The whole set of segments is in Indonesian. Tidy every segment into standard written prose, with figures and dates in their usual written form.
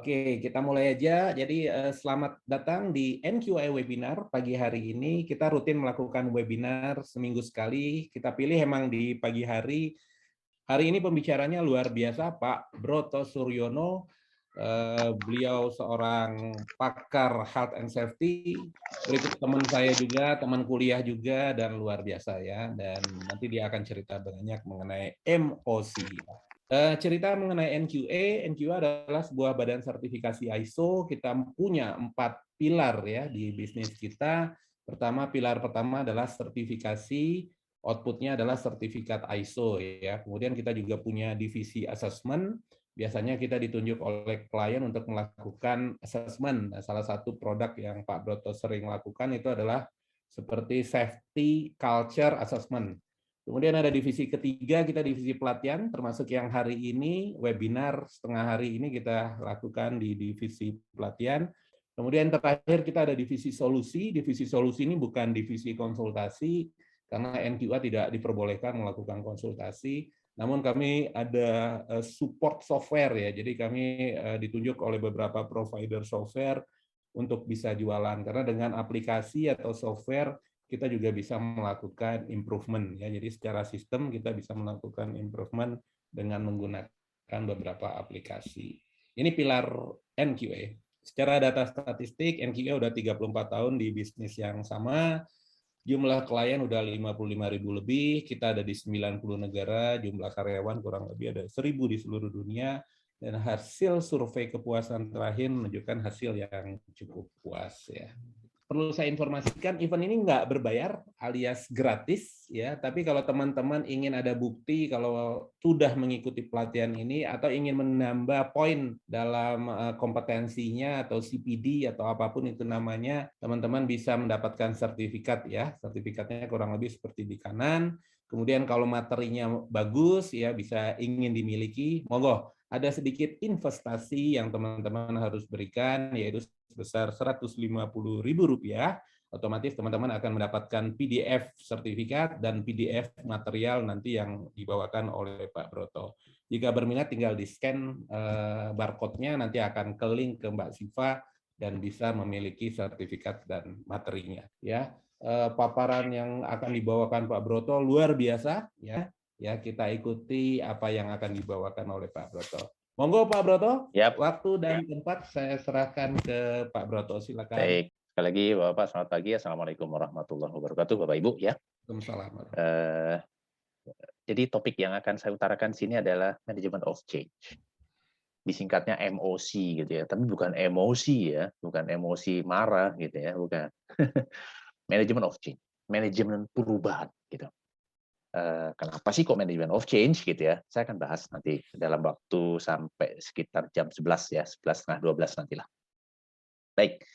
Oke, kita mulai aja. Jadi selamat datang di NQA Webinar pagi hari ini. Kita rutin melakukan webinar seminggu sekali. Kita pilih emang di pagi hari. Hari ini pembicaranya luar biasa, Pak Broto Suryono. Beliau seorang pakar health and safety. Berikut teman saya juga, teman kuliah juga, dan luar biasa ya. Dan nanti dia akan cerita banyak mengenai MOC. Cerita mengenai NQA. NQA adalah sebuah badan sertifikasi ISO. Kita punya 4 pilar ya di bisnis kita. Pilar pertama adalah sertifikasi, outputnya adalah sertifikat ISO ya. Kemudian kita juga punya divisi assessment. Biasanya kita ditunjuk oleh klien untuk melakukan assessment. Nah, salah satu produk yang Pak Broto sering lakukan itu adalah seperti safety culture assessment. Kemudian ada divisi ketiga, kita divisi pelatihan, termasuk yang hari ini, webinar setengah hari ini kita lakukan di divisi pelatihan. Kemudian terakhir kita ada divisi solusi ini bukan divisi konsultasi, karena NQA tidak diperbolehkan melakukan konsultasi, namun kami ada support software ya, jadi kami ditunjuk oleh beberapa provider software untuk bisa jualan, karena dengan aplikasi atau software kita juga bisa melakukan improvement ya. Jadi secara sistem kita bisa melakukan improvement dengan menggunakan beberapa aplikasi. Ini pilar NQA. Secara data statistik NQA udah 34 tahun di bisnis yang sama. Jumlah klien udah 55.000 lebih, kita ada di 90 negara, jumlah karyawan kurang lebih ada 1.000 di seluruh dunia, dan hasil survei kepuasan terakhir menunjukkan hasil yang cukup puas ya. Perlu saya informasikan, event ini nggak berbayar alias gratis ya, tapi kalau teman-teman ingin ada bukti kalau sudah mengikuti pelatihan ini atau ingin menambah poin dalam kompetensinya atau CPD atau apapun itu namanya, teman-teman bisa mendapatkan sertifikat ya. Sertifikatnya kurang lebih seperti di kanan. Kemudian kalau materinya bagus ya, bisa ingin dimiliki, monggo. Ada sedikit investasi yang teman-teman harus berikan, yaitu sebesar Rp150.000. Otomatis teman-teman akan mendapatkan PDF sertifikat dan PDF material nanti yang dibawakan oleh Pak Broto. Jika berminat tinggal di-scan barcode-nya, nanti akan ke link ke Mbak Siva dan bisa memiliki sertifikat dan materinya. Ya, paparan yang akan dibawakan Pak Broto luar biasa ya. Ya, kita ikuti apa yang akan dibawakan oleh Pak Broto. Monggo Pak Broto, Yap. waktu dan tempat saya serahkan ke Pak Broto, silakan. Baik, sekali lagi Bapak selamat pagi. Assalamualaikum warahmatullahi wabarakatuh, Bapak Ibu ya. Waalaikumsalam. Jadi topik yang akan saya utarakan di sini adalah Management of Change. Disingkatnya MOC gitu ya, tapi bukan emosi ya, bukan emosi marah gitu ya, bukan. Management of Change, manajemen perubahan gitu. Kenapa sih kok management of change gitu ya? Saya akan bahas nanti dalam waktu sampai sekitar jam 11 ya, 11:30-12 nantilah. Baik,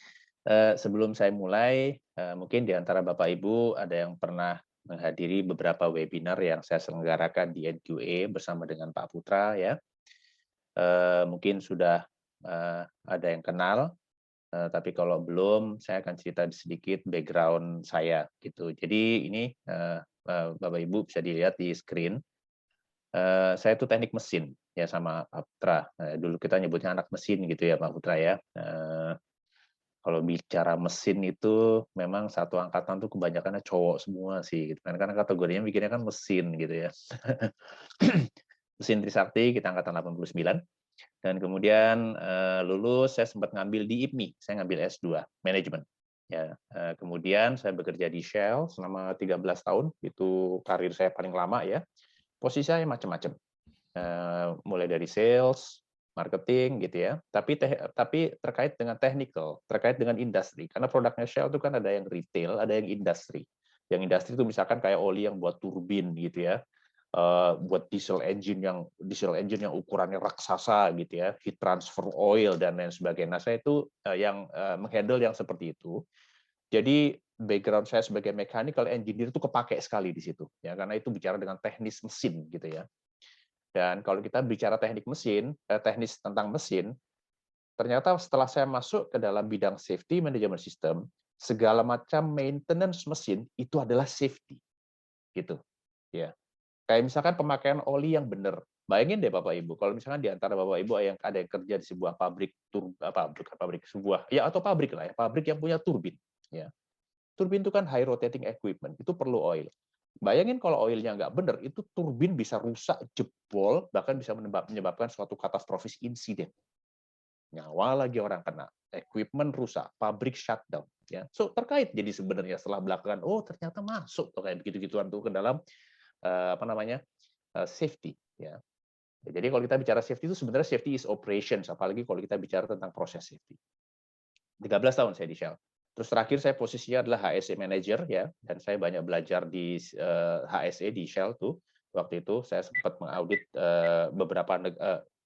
sebelum saya mulai, mungkin di antara Bapak Ibu ada yang pernah menghadiri beberapa webinar yang saya selenggarakan di NQA bersama dengan Pak Putra ya. Mungkin sudah ada yang kenal, tapi kalau belum, saya akan cerita sedikit background saya gitu. Jadi ini Bapak Ibu bisa dilihat di screen. Saya itu teknik mesin ya sama Pak Putra. Dulu kita nyebutnya anak mesin gitu ya Pak Putra ya. Kalau bicara mesin itu memang satu angkatan tuh kebanyakannya cowok semua sih gitu kan, karena kategorinya bikinnya kan mesin gitu ya. Mesin Trisakti kita angkatan 89 dan kemudian lulus saya sempat ngambil di IPMI, saya ngambil S2 manajemen ya. Kemudian saya bekerja di Shell selama 13 tahun, itu karir saya paling lama ya. Posisi saya macam-macam, mulai dari sales, marketing gitu ya, tapi terkait dengan technical, terkait dengan industri, karena produknya Shell itu kan ada yang retail, ada yang industri. Yang industri itu misalkan kayak oli yang buat turbin gitu ya, buat diesel engine yang ukurannya raksasa gitu ya, heat transfer oil dan lain sebagainya. Nah, saya itu yang menghandle yang seperti itu. Jadi background saya sebagai mechanical engineer itu kepake sekali di situ ya, karena itu bicara dengan teknis mesin gitu ya. Dan kalau kita bicara teknis tentang mesin, ternyata setelah saya masuk ke dalam bidang safety management system, segala macam maintenance mesin itu adalah safety, gitu. Ya, kayak misalkan pemakaian oli yang benar, Bayangin deh Bapak Ibu, kalau misalkan di antara Bapak Ibu yang ada yang kerja di sebuah pabrik bukan pabrik, sebuah ya atau pabrik lah ya, pabrik yang punya turbin, ya. Turbin itu kan high rotating equipment, itu perlu oil. Bayangin kalau oilnya nggak benar, itu turbin bisa rusak, jebol, bahkan bisa menyebabkan suatu katastrofis insiden. Nyawa lagi orang kena, equipment rusak, pabrik shutdown. Ya, so terkait jadi sebenarnya setelah belakangan, oh ternyata masuk tuh kayak begitu-gituan tuh ke dalam apa namanya safety. Ya. Jadi kalau kita bicara safety itu sebenarnya safety is operations, apalagi kalau kita bicara tentang proses safety. 13 tahun saya di Shell. Terus terakhir saya posisinya adalah HSE manager ya, dan saya banyak belajar di HSE di Shell tuh. Waktu itu saya sempat mengaudit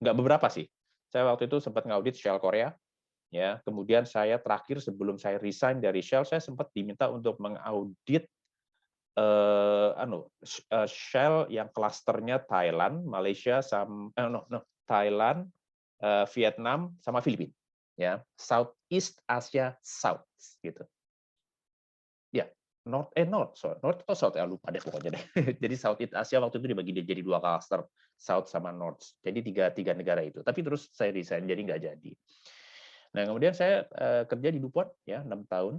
nggak beberapa sih. Saya waktu itu sempat mengaudit Shell Korea ya. Kemudian saya terakhir sebelum saya resign dari Shell, saya sempat diminta untuk mengaudit Shell yang klasternya Thailand, Malaysia, Thailand, Vietnam, sama Filipina. Ya, Southeast Asia South gitu. Ya, North atau South ya lupa deh pokoknya deh. Jadi Southeast Asia waktu itu dibagi jadi 2 cluster, South sama North. Jadi tiga negara itu. Tapi terus saya resign jadi nggak jadi. Nah, kemudian saya kerja di DuPont ya 6 tahun.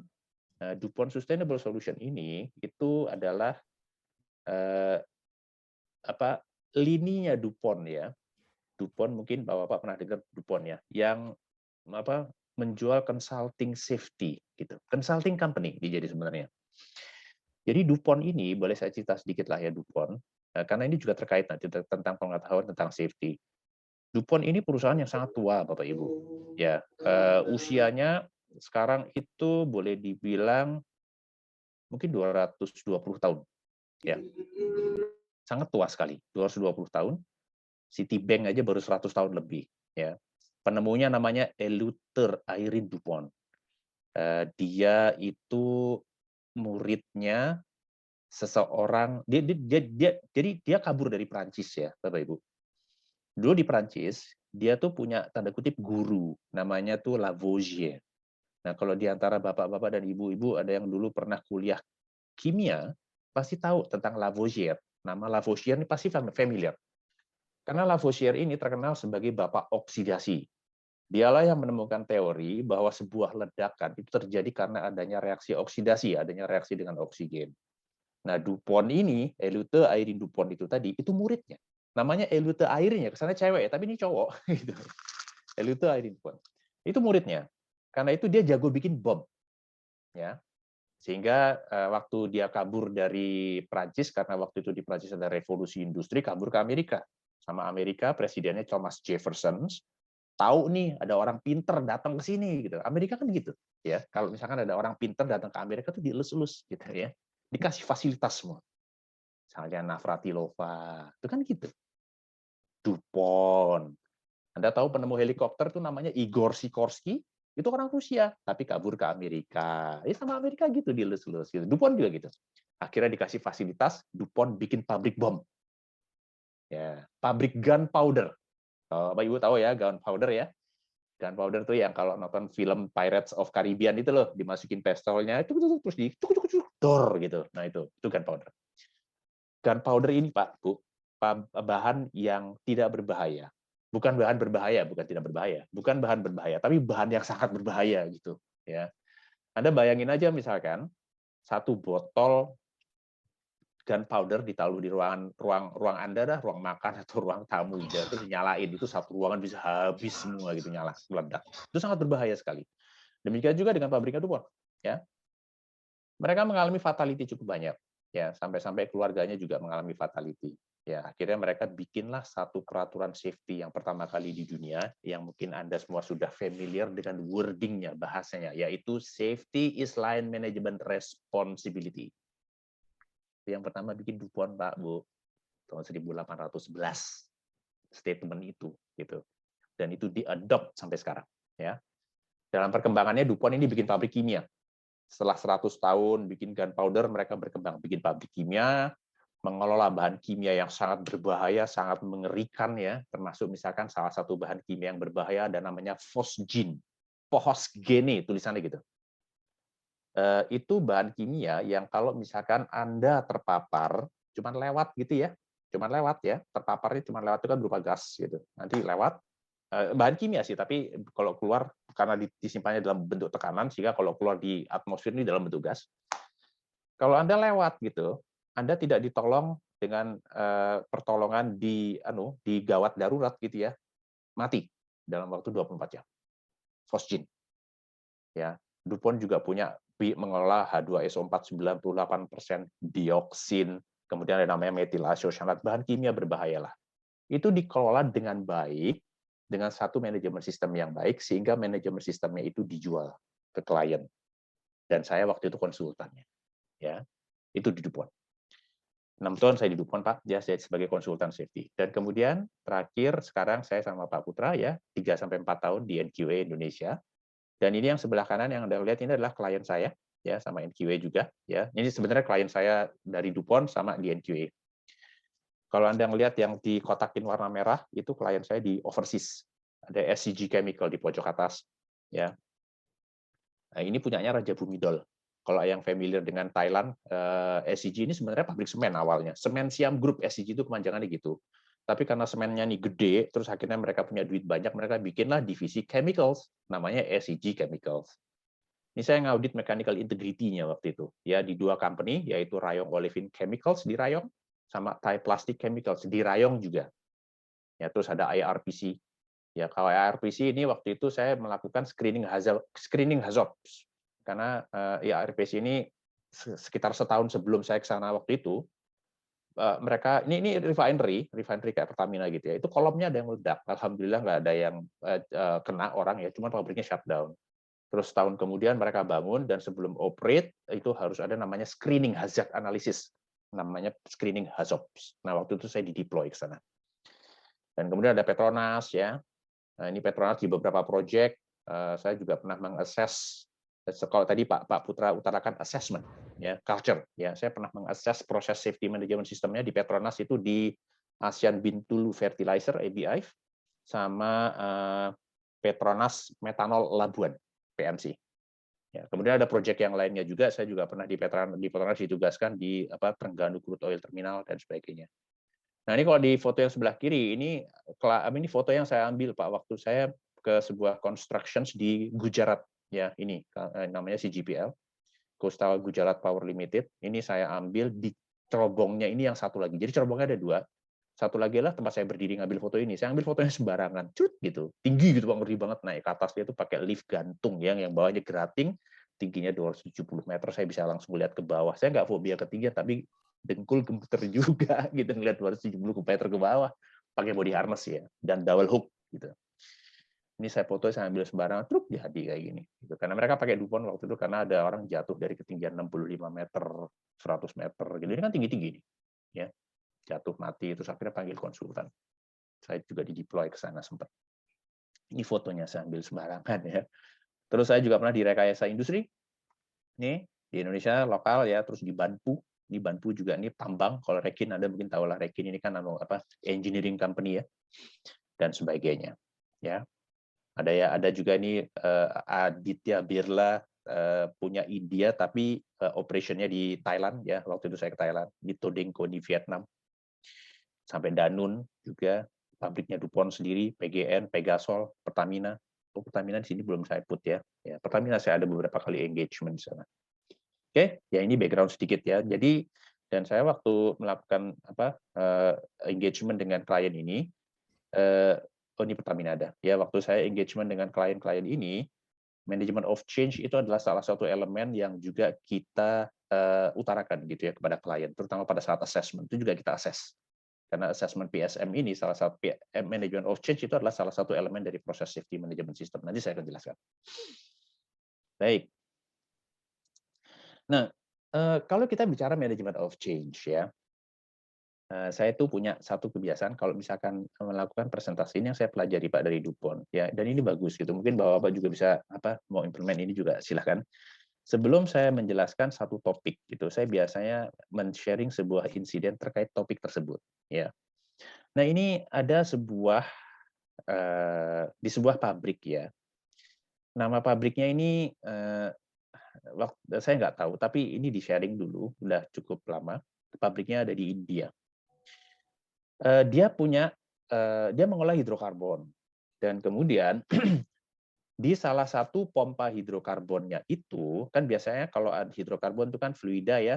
DuPont Sustainable Solution ini itu adalah lininya DuPont ya. DuPont mungkin Bapak pernah dengar DuPont ya, yang menjual consulting safety gitu. Consulting company dia jadi sebenarnya. Jadi DuPont ini boleh saya cerita sedikit lah ya DuPont, karena ini juga terkait nanti tentang pengetahuan tentang safety. DuPont ini perusahaan yang sangat tua Bapak Ibu. Ya, usianya sekarang itu boleh dibilang mungkin 220 tahun. Ya. Sangat tua sekali, 220 tahun. Citibank aja baru 100 tahun lebih ya. Penemunya namanya Eleuthère Irene DuPont. Dia itu muridnya seseorang jadi dia kabur dari Prancis ya, Bapak Ibu. Dulu di Prancis, dia tuh punya tanda kutip guru, namanya tuh Lavoisier. Nah, kalau di antara bapak-bapak dan ibu-ibu ada yang dulu pernah kuliah kimia, pasti tahu tentang Lavoisier. Nama Lavoisier ini pasti familiar. Karena Lavoisier ini terkenal sebagai bapak oksidasi. Dialah yang menemukan teori bahwa sebuah ledakan itu terjadi karena adanya reaksi oksidasi, adanya reaksi dengan oksigen. Nah, DuPont ini, Eleuthère Irene DuPont itu tadi, itu muridnya. Namanya Eleuthère Irene ya, kesannya cewek ya, tapi ini cowok. Eleuthère Irene DuPont. Itu muridnya. Karena itu dia jago bikin bom. Ya. Sehingga waktu dia kabur dari Prancis, karena waktu itu di Prancis ada revolusi industri, kabur ke Amerika. Sama Amerika, presidennya Thomas Jefferson, tahu nih ada orang pinter datang ke sini gitu. Amerika kan gitu ya. Kalau misalkan ada orang pinter datang ke Amerika tuh dielus-elus gitu ya. Dikasih fasilitas semua. Misalnya Navratilova, itu kan gitu. DuPont. Anda tahu penemu helikopter itu namanya Igor Sikorsky, itu orang Rusia, tapi kabur ke Amerika. Ya sama Amerika gitu dielus-elus gitu. DuPont juga gitu. Akhirnya dikasih fasilitas, DuPont bikin pabrik bom. Ya, pabrik gunpowder. Bapak Ibu tahu ya gunpowder ya. Gunpowder tuh yang kalau nonton film Pirates of Caribbean itu loh, dimasukin pistolnya itu terus di dor gitu. Nah, itu gunpowder. Gunpowder ini Pak, Bu, bahan yang tidak berbahaya. Bukan bahan berbahaya, bukan tidak berbahaya. Bukan bahan berbahaya, tapi bahan yang sangat berbahaya gitu, ya. Anda bayangin aja misalkan satu botol gunpowder ditaruh di ruang Anda dah, ruang makan atau ruang tamu gitu, terus nyalain itu satu ruangan bisa habis semua gitu nyala, meledak. Itu sangat berbahaya sekali. Demikian juga dengan pabriknya DuPont, ya. Mereka mengalami fatality cukup banyak, ya, sampai-sampai keluarganya juga mengalami fatality. Ya, akhirnya mereka bikinlah satu peraturan safety yang pertama kali di dunia, yang mungkin Anda semua sudah familiar dengan wording-nya, bahasanya, yaitu Safety is Line Management Responsibility. Yang pertama bikin DuPont, Pak, Bu, tahun 1811 statement itu gitu. Dan itu diadopt sampai sekarang, ya. Dalam perkembangannya DuPont ini bikin pabrik kimia. Setelah 100 tahun bikin gunpowder, mereka berkembang bikin pabrik kimia, mengelola bahan kimia yang sangat berbahaya, sangat mengerikan ya, termasuk misalkan salah satu bahan kimia yang berbahaya ada namanya fosgene. Phosgene tulisannya gitu. Itu bahan kimia yang kalau misalkan Anda terpapar, cuman lewat gitu ya, cuman lewat ya, terpaparnya cuman lewat itu kan berupa gas gitu. Nanti lewat bahan kimia sih, tapi kalau keluar karena disimpannya dalam bentuk tekanan sehingga kalau keluar di atmosfer ini dalam bentuk gas. Kalau Anda lewat gitu, Anda tidak ditolong dengan pertolongan di gawat darurat gitu ya, mati dalam waktu 24 jam. Fosgene. Ya, DuPont juga punya mengelola H2SO4 98% dioksin, kemudian ada namanya metil isocyanat, bahan kimia berbahaya lah. Itu dikelola dengan baik, dengan satu manajemen sistem yang baik, sehingga manajemen sistemnya itu dijual ke klien. Dan saya waktu itu konsultannya. Ya, itu di DuPont. 6 tahun saya di DuPont, Pak, ya, saya sebagai konsultan safety. Dan kemudian terakhir sekarang saya sama Pak Putra ya, 3-4 tahun di NQA Indonesia. Dan ini yang sebelah kanan yang Anda lihat ini adalah klien saya, ya, sama NQA juga, ya. Ini sebenarnya klien saya dari DuPont sama di NQA. Kalau Anda melihat yang dikotakin warna merah, itu klien saya di overseas. Ada SCG Chemical di pojok atas, ya. Nah, ini punyanya Raja Bumidol. Kalau yang familiar dengan Thailand, SCG ini sebenarnya pabrik semen awalnya. Semen Siam Group, SCG itu kepanjangannya gitu. Tapi karena semennya ini gede, terus akhirnya mereka punya duit banyak, mereka bikinlah divisi chemicals, namanya SCG Chemicals. Ini saya ngaudit mechanical integrity-nya waktu itu. Ya, di 2 company, yaitu Rayong Olefin Chemicals di Rayong, sama Thai Plastic Chemicals di Rayong juga. Ya, terus ada IRPC. Ya, kalau IRPC ini waktu itu saya melakukan screening hazards. Karena IRPC ini sekitar setahun sebelum saya ke sana waktu itu, mereka ini refinery kayak Pertamina gitu ya. Itu kolomnya ada yang meledak. Alhamdulillah nggak ada yang kena orang ya, cuma pabriknya shutdown. Terus tahun kemudian mereka bangun dan sebelum operate itu harus ada namanya screening hazard analysis, namanya screening hazards. Nah, waktu itu saya dideploy ke sana. Dan kemudian ada Petronas ya. Nah, ini Petronas di beberapa proyek saya juga pernah mengakses. Kalau tadi Pak Putra utarakan assessment, ya, culture, ya, saya pernah mengakses proses safety management sistemnya di Petronas itu di Asian Bintulu Fertilizer (ABI) sama Petronas Metanol Labuan (PMC). Ya, kemudian ada proyek yang lainnya juga, saya juga pernah di Petronas ditugaskan di Trengganu Crude Oil Terminal dan sebagainya. Nah, ini kalau di foto yang sebelah kiri ini foto yang saya ambil Pak waktu saya ke sebuah constructions di Gujarat. Ya, ini namanya CGPL, Coastal Gujarat Power Limited. Ini saya ambil di cerobongnya ini yang satu lagi. Jadi cerobongnya ada 2. Satu lagi adalah tempat saya berdiri ngambil foto ini. Saya ambil fotonya sembarangan, cut gitu. Tinggi gitu Bang, ngeri banget. Naik ke atas dia itu pakai lift gantung yang bawahnya grating, tingginya 270 meter. Saya bisa langsung lihat ke bawah. Saya nggak fobia ketinggian, tapi dengkul gemeter juga gitu ngelihat 270 meter ke bawah. Pakai body harness ya dan double hook gitu. Ini saya foto, saya ambil sembarangan, truk jadi kayak gini. Gitu. Karena mereka pakai DuPont waktu itu karena ada orang jatuh dari ketinggian 65 meter, 100 meter. Gitu. Ini kan tinggi-tinggi nih. Ya. Jatuh mati, terus akhirnya panggil konsultan. Saya juga dideploy ke sana sempat. Ini fotonya saya ambil sembarangan ya. Terus saya juga pernah di rekayasa industri. Nih, di Indonesia lokal ya, terus di Banpu. Di Banpu juga ini tambang. Kalau Rekin Anda mungkin tahu lah, Rekin ini kan engineering company ya dan sebagainya. Ya. Ada juga ini Aditya Birla punya India tapi operationnya di Thailand ya. Waktu itu saya ke Thailand, di Todengko di Vietnam. Sampai Danun juga, pabriknya DuPont sendiri, PGN, Pegasol, Pertamina. Pertamina di sini belum saya put ya. Pertamina saya ada beberapa kali engagement di sana. Oke, ya ini background sedikit ya. Jadi dan saya waktu melakukan engagement dengan klien ini, ini Pertamina ada. Ya, waktu saya engagement dengan klien-klien ini, management of change itu adalah salah satu elemen yang juga kita utarakan gitu ya kepada klien, terutama pada saat assessment itu juga kita assess. Karena assessment PSM ini salah satu management of change itu adalah salah satu elemen dari proses safety management system. Nanti saya akan jelaskan. Baik. Nah, kalau kita bicara management of change ya, saya itu punya satu kebiasaan kalau misalkan melakukan presentasi ini yang saya pelajari Pak dari DuPont ya, dan ini bagus gitu. Mungkin Bapak juga bisa mau implement ini juga silahkan. Sebelum saya menjelaskan satu topik gitu, saya biasanya men-sharing sebuah insiden terkait topik tersebut ya. Nah, ini ada di sebuah pabrik ya. Nama pabriknya ini saya nggak tahu, tapi ini di-sharing dulu, udah cukup lama. Pabriknya ada di India. Dia mengolah hidrokarbon, dan kemudian di salah satu pompa hidrokarbonnya itu, kan biasanya kalau hidrokarbon itu kan fluida ya.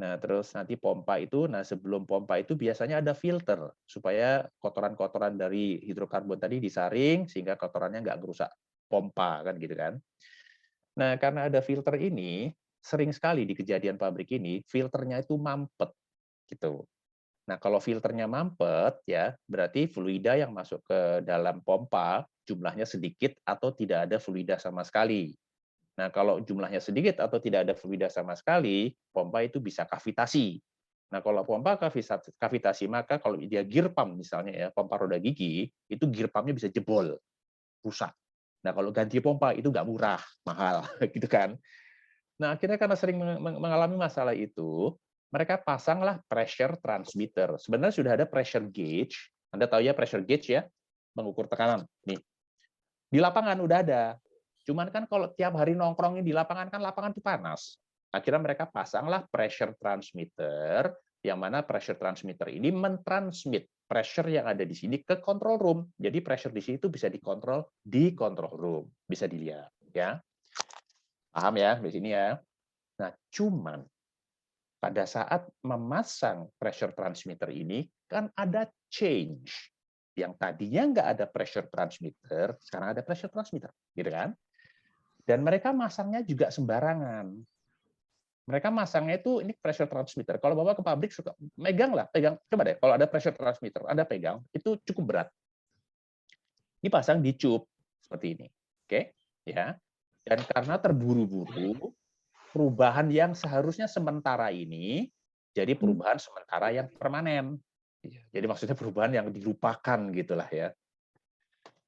Nah, terus nanti pompa itu, nah sebelum pompa itu biasanya ada filter supaya kotoran-kotoran dari hidrokarbon tadi disaring sehingga kotorannya nggak merusak pompa kan gitu kan. Nah, karena ada filter ini, sering sekali di kejadian pabrik ini filternya itu mampet gitu. Nah, kalau filternya mampet ya, berarti fluida yang masuk ke dalam pompa jumlahnya sedikit atau tidak ada fluida sama sekali. Nah, kalau jumlahnya sedikit atau tidak ada fluida sama sekali, pompa itu bisa kavitasi. Nah, kalau pompa kavitasi, maka kalau dia gear pump misalnya ya, pompa roda gigi, itu gear pumpnya bisa jebol, rusak. Nah, kalau ganti pompa itu nggak murah, mahal, gitu kan. Nah, akhirnya karena sering mengalami masalah itu, mereka pasanglah pressure transmitter. Sebenarnya sudah ada pressure gauge. Anda tahu ya pressure gauge ya, mengukur tekanan. Nih, di lapangan udah ada. Cuman kan kalau tiap hari nongkrongin di lapangan, kan lapangan itu panas. Akhirnya mereka pasanglah pressure transmitter, yang mana pressure transmitter ini mentransmit pressure yang ada di sini ke control room. Jadi pressure di sini itu bisa dikontrol di control room. Bisa dilihat. Ya, paham ya di sini ya. Nah, cuman pada saat memasang pressure transmitter ini, kan ada change. Yang tadinya nggak ada pressure transmitter, sekarang ada pressure transmitter. Gitu kan? Dan mereka masangnya juga sembarangan. Mereka masangnya itu, ini pressure transmitter. Kalau Bapak ke pabrik, suka megang lah. Coba deh, kalau ada pressure transmitter, Anda pegang, itu cukup berat. Ini pasang di cup, seperti ini. Oke? Ya. Dan karena terburu-buru, perubahan yang seharusnya sementara ini jadi perubahan sementara yang permanen. Jadi maksudnya perubahan yang dilupakan gitulah ya.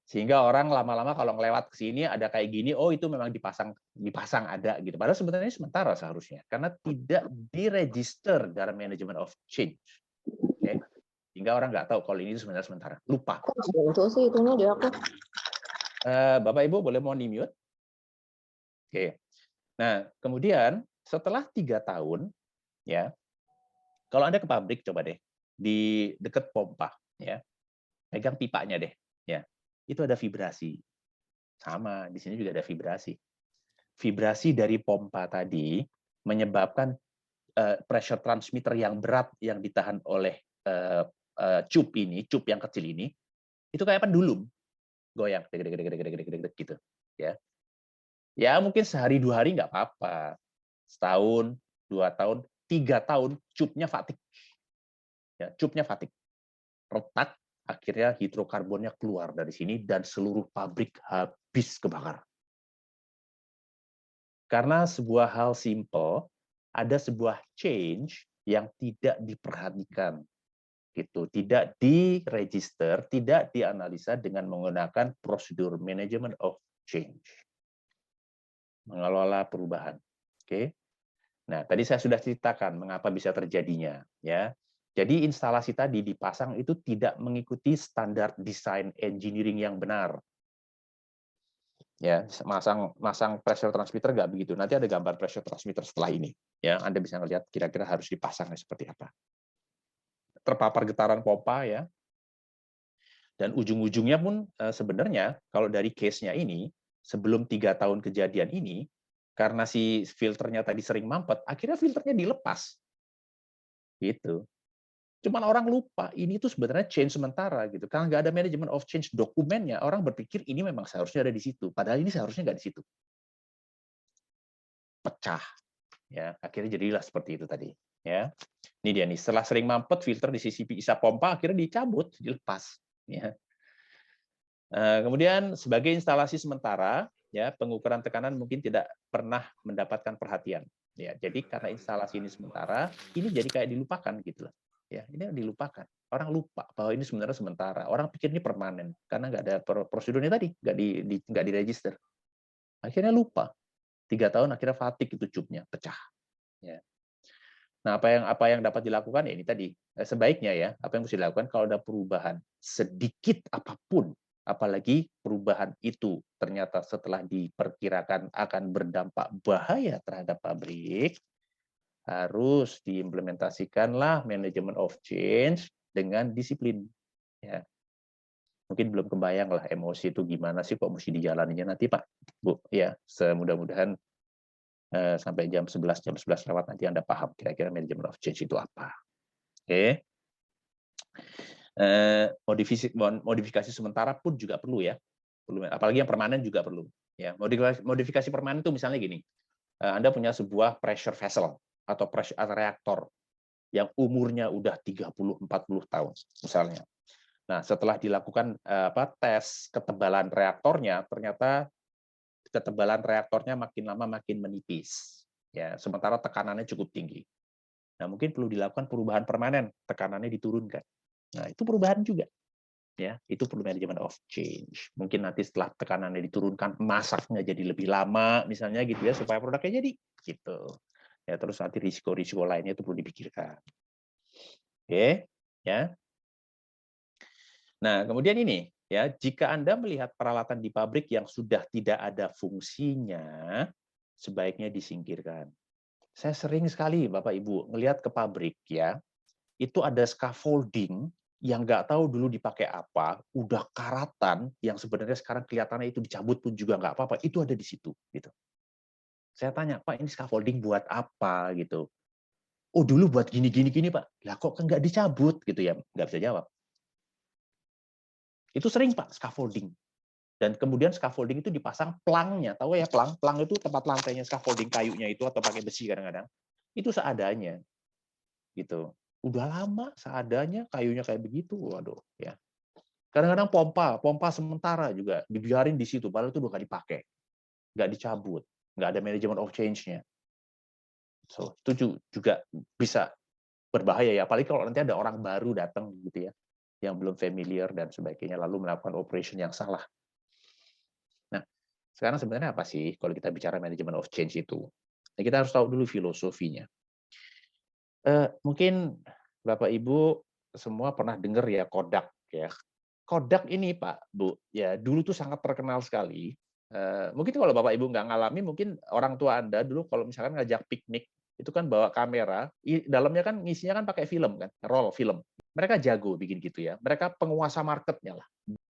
Sehingga orang lama-lama kalau ngelewat ke sini ada kayak gini, oh itu memang dipasang ada gitu. Padahal sebenarnya sementara seharusnya karena tidak diregister dalam management of change. Oke. Sehingga orang nggak tahu kalau ini sebenarnya sementara. Lupa. Kok muncul sih itunya di aku? Bapak Ibu boleh mau di-mute? Oke. Nah, kemudian setelah 3 tahun, ya, kalau Anda ke pabrik, coba deh, di dekat pompa, ya, pegang pipanya deh, ya, itu ada vibrasi. Sama, di sini juga ada vibrasi. Vibrasi dari pompa tadi menyebabkan pressure transmitter yang berat yang ditahan oleh cup yang kecil ini, itu kayak pendulum, goyang, gitu, ya. Ya mungkin sehari 2 hari nggak apa-apa, setahun, 2 tahun, 3 tahun, cupnya fatik, ya, cupnya fatik, retak, akhirnya hidrokarbonnya keluar dari sini dan seluruh pabrik habis kebakar. Karena sebuah hal simple, ada sebuah change yang tidak diperhatikan, gitu, tidak diregister, tidak dianalisa dengan menggunakan prosedur management of change, mengelola perubahan. Oke. Nah, tadi saya sudah ceritakan mengapa bisa terjadinya, ya. Jadi instalasi tadi dipasang itu tidak mengikuti standar desain engineering yang benar. Ya, masang pressure transmitter nggak begitu. Nanti ada gambar pressure transmitter setelah ini. Ya, Anda bisa melihat kira-kira harus dipasangnya seperti apa. Terpapar getaran pompa ya. Dan ujung-ujungnya pun sebenarnya kalau dari case-nya ini, sebelum 3 tahun kejadian ini, karena si filternya tadi sering mampet, akhirnya filternya dilepas. Gitu. Cuman orang lupa, ini tuh sebenarnya change sementara gitu. Karena nggak ada management of change dokumennya, orang berpikir ini memang seharusnya ada di situ. Padahal ini seharusnya nggak di situ. Pecah. Ya, akhirnya jadilah seperti itu tadi. Ya, ini dia nih. Setelah sering mampet, filter di sisi isa pompa akhirnya dicabut, dilepas. Ya. Kemudian sebagai instalasi sementara, ya pengukuran tekanan mungkin tidak pernah mendapatkan perhatian. Ya, jadi karena instalasi ini sementara, ini jadi kayak dilupakan gitu loh. Ya, ini dilupakan. Orang lupa bahwa ini sebenarnya sementara. Orang pikir ini permanen karena nggak ada prosedurnya tadi, nggak diregister. Akhirnya lupa. 3 tahun akhirnya fatik itu cupnya pecah. Ya. Nah, apa yang dapat dilakukan ya ini tadi. Sebaiknya ya, apa yang mesti dilakukan kalau ada perubahan sedikit apapun, apalagi perubahan itu ternyata setelah diperkirakan akan berdampak bahaya terhadap pabrik, harus diimplementasikanlah management of change dengan disiplin. Ya. Mungkin belum kebayang lah emosi itu gimana sih kok mesti dijalaninya nanti Pak, Bu. Ya, semudah-mudahan sampai jam 11 lewat nanti Anda paham kira-kira manajemen of change itu apa. Oke. Modifikasi sementara pun juga perlu ya. Apalagi yang permanen juga perlu. Ya, modifikasi permanen itu misalnya gini. Anda punya sebuah pressure vessel atau pressure reaktor yang umurnya udah 30-40 tahun misalnya. Nah, setelah dilakukan tes ketebalan reaktornya, ternyata ketebalan reaktornya makin lama makin menipis. Ya, sementara tekanannya cukup tinggi. Nah, mungkin perlu dilakukan perubahan permanen, tekanannya diturunkan. Nah, itu perubahan juga. Ya, itu perlu manajemen of change. Mungkin nanti setelah tekanannya diturunkan, masaknya jadi lebih lama, misalnya gitu ya, supaya produknya jadi gitu. Ya, terus nanti risiko-risiko lainnya itu perlu dipikirkan. Oke, ya. Nah, kemudian ini ya, jika Anda melihat peralatan di pabrik yang sudah tidak ada fungsinya, sebaiknya disingkirkan. Saya sering sekali Bapak Ibu ngelihat ke pabrik ya, itu ada scaffolding yang nggak tahu dulu dipakai apa, udah karatan yang sebenarnya sekarang kelihatannya itu dicabut pun juga nggak apa-apa, itu ada di situ gitu. Saya tanya, Pak, ini scaffolding buat apa gitu? Oh, dulu buat gini Pak. Lah kok nggak dicabut gitu ya? Nggak bisa jawab. Itu sering Pak, scaffolding. Dan kemudian scaffolding itu dipasang plangnya, tahu ya plang? Plang itu tempat lantainya scaffolding kayunya itu atau pakai besi kadang-kadang. Itu seadanya. Gitu. Udah lama seadanya kayunya kayak begitu, waduh ya. Kadang-kadang pompa sementara juga dibiarin di situ, padahal itu udah nggak dipakai, nggak dicabut, nggak ada manajemen of change-nya. So, itu juga bisa berbahaya ya, apalagi kalau nanti ada orang baru datang gitu ya, yang belum familiar dan sebagainya, lalu melakukan operation yang salah. Nah, sekarang sebenarnya apa sih kalau kita bicara manajemen of change itu? Nah, kita harus tahu dulu filosofinya. Mungkin Bapak Ibu semua pernah dengar ya Kodak ya. Kodak ini Pak, Bu, ya dulu tuh sangat terkenal sekali. Mungkin kalau Bapak Ibu nggak ngalami, mungkin orang tua Anda dulu kalau misalkan ngajak piknik, itu kan bawa kamera, dalamnya kan ngisinya kan pakai film kan, roll film. Mereka jago bikin gitu ya. Mereka penguasa marketnya lah.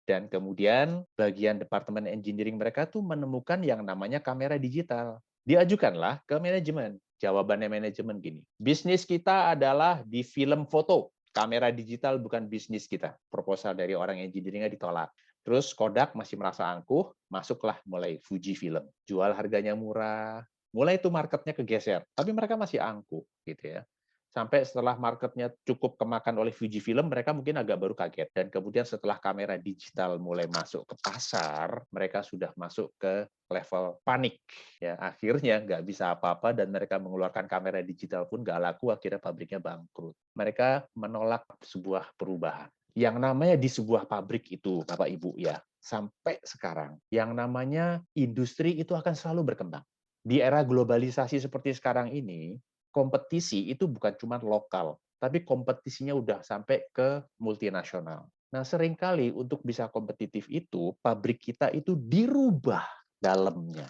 Dan kemudian bagian departemen engineering mereka tuh menemukan yang namanya kamera digital. Diajukanlah ke manajemen. Jawabannya manajemen gini, bisnis kita adalah di film foto. Kamera digital bukan bisnis kita. Proposal dari orang engineering-nya ditolak. Terus Kodak masih merasa angkuh, masuklah mulai Fujifilm. Jual harganya murah, mulai itu marketnya kegeser. Tapi mereka masih angkuh gitu ya. Sampai setelah marketnya cukup kemakan oleh Fujifilm, mereka mungkin agak baru kaget. Dan kemudian setelah kamera digital mulai masuk ke pasar, mereka sudah masuk ke level panik. Ya, akhirnya nggak bisa apa-apa dan mereka mengeluarkan kamera digital pun nggak laku, akhirnya pabriknya bangkrut. Mereka menolak sebuah perubahan. Yang namanya di sebuah pabrik itu, Bapak Ibu ya, sampai sekarang, yang namanya industri itu akan selalu berkembang. Di era globalisasi seperti sekarang ini, kompetisi itu bukan cuma lokal, tapi kompetisinya udah sampai ke multinasional. Nah, seringkali untuk bisa kompetitif itu, pabrik kita itu dirubah dalamnya.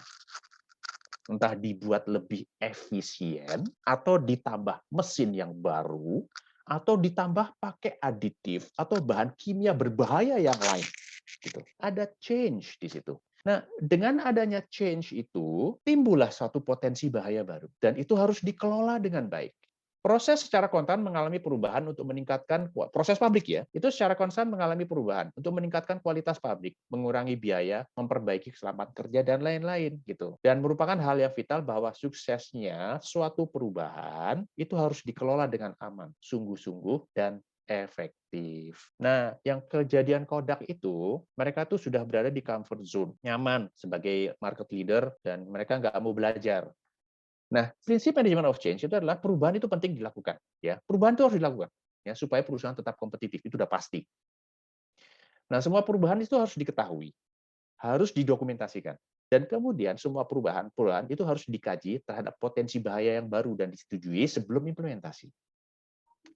Entah dibuat lebih efisien, atau ditambah mesin yang baru, atau ditambah pakai aditif, atau bahan kimia berbahaya yang lain. Gitu. Ada change di situ. Nah, dengan adanya change itu, timbullah suatu potensi bahaya baru. Dan itu harus dikelola dengan baik. Proses secara konstan mengalami perubahan untuk meningkatkan, proses pabrik ya, itu secara konstan mengalami perubahan untuk meningkatkan kualitas pabrik, mengurangi biaya, memperbaiki keselamatan kerja, dan lain-lain. Gitu. Dan merupakan hal yang vital bahwa suksesnya suatu perubahan itu harus dikelola dengan aman, sungguh-sungguh, dan efektif. Nah, yang kejadian Kodak itu, mereka tuh sudah berada di comfort zone, nyaman sebagai market leader, dan mereka nggak mau belajar. Nah, prinsip manajemen of change itu adalah perubahan itu penting dilakukan. Ya, perubahan itu harus dilakukan, ya supaya perusahaan tetap kompetitif, itu udah pasti. Nah, semua perubahan itu harus diketahui, harus didokumentasikan. Dan kemudian semua perubahan itu harus dikaji terhadap potensi bahaya yang baru dan disetujui sebelum implementasi.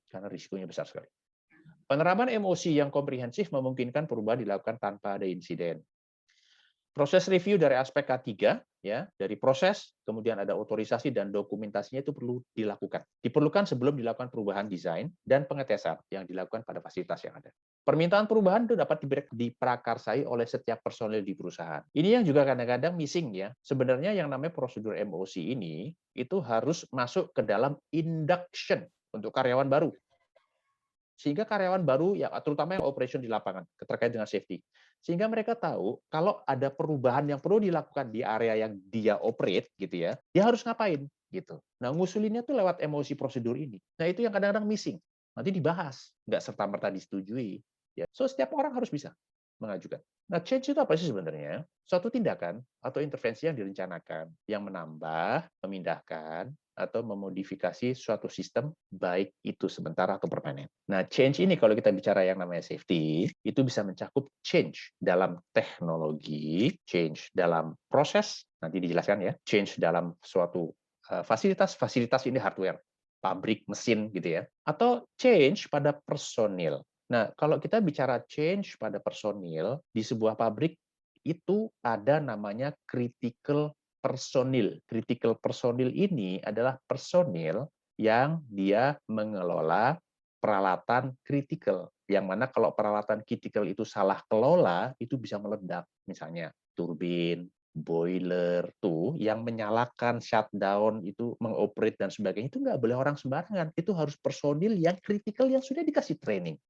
Karena risikonya besar sekali. Penerapan emosi yang komprehensif memungkinkan perubahan dilakukan tanpa ada insiden. Proses review dari aspek K3, ya, dari proses, kemudian ada otorisasi dan dokumentasinya itu perlu dilakukan. Diperlukan sebelum dilakukan perubahan desain dan pengetesan yang dilakukan pada fasilitas yang ada. Permintaan perubahan itu dapat diprakarsai oleh setiap personil di perusahaan. Ini yang juga kadang-kadang missing ya. Sebenarnya yang namanya prosedur MOC ini itu harus masuk ke dalam induction untuk karyawan baru. Sehingga karyawan baru, ya terutama yang operation di lapangan, terkait dengan safety. Sehingga mereka tahu kalau ada perubahan yang perlu dilakukan di area yang dia operate, gitu ya, dia harus ngapain, gitu. Nah, ngusulinnya tuh lewat emosi prosedur ini. Nah, itu yang kadang-kadang missing. Nanti dibahas, nggak serta-merta disetujui. Ya. So, setiap orang harus bisa mengajukan. Nah, change itu apa sih sebenarnya? Suatu tindakan atau intervensi yang direncanakan, yang menambah, memindahkan, atau memodifikasi suatu sistem, baik itu sementara atau permanen. Nah, change ini kalau kita bicara yang namanya safety, itu bisa mencakup change dalam teknologi, change dalam proses, nanti dijelaskan ya, change dalam suatu fasilitas, fasilitas ini hardware, pabrik, mesin gitu ya, atau change pada personil. Nah, kalau kita bicara change pada personil, di sebuah pabrik itu ada namanya critical personil. Critical personil ini adalah personil yang dia mengelola peralatan kritikal. Yang mana kalau peralatan kritikal itu salah kelola, itu bisa meledak. Misalnya turbin, boiler, tuh yang menyalakan, shutdown, itu mengoperate dan sebagainya, itu nggak boleh orang sembarangan. Itu harus personil yang kritikal yang sudah dikasih training.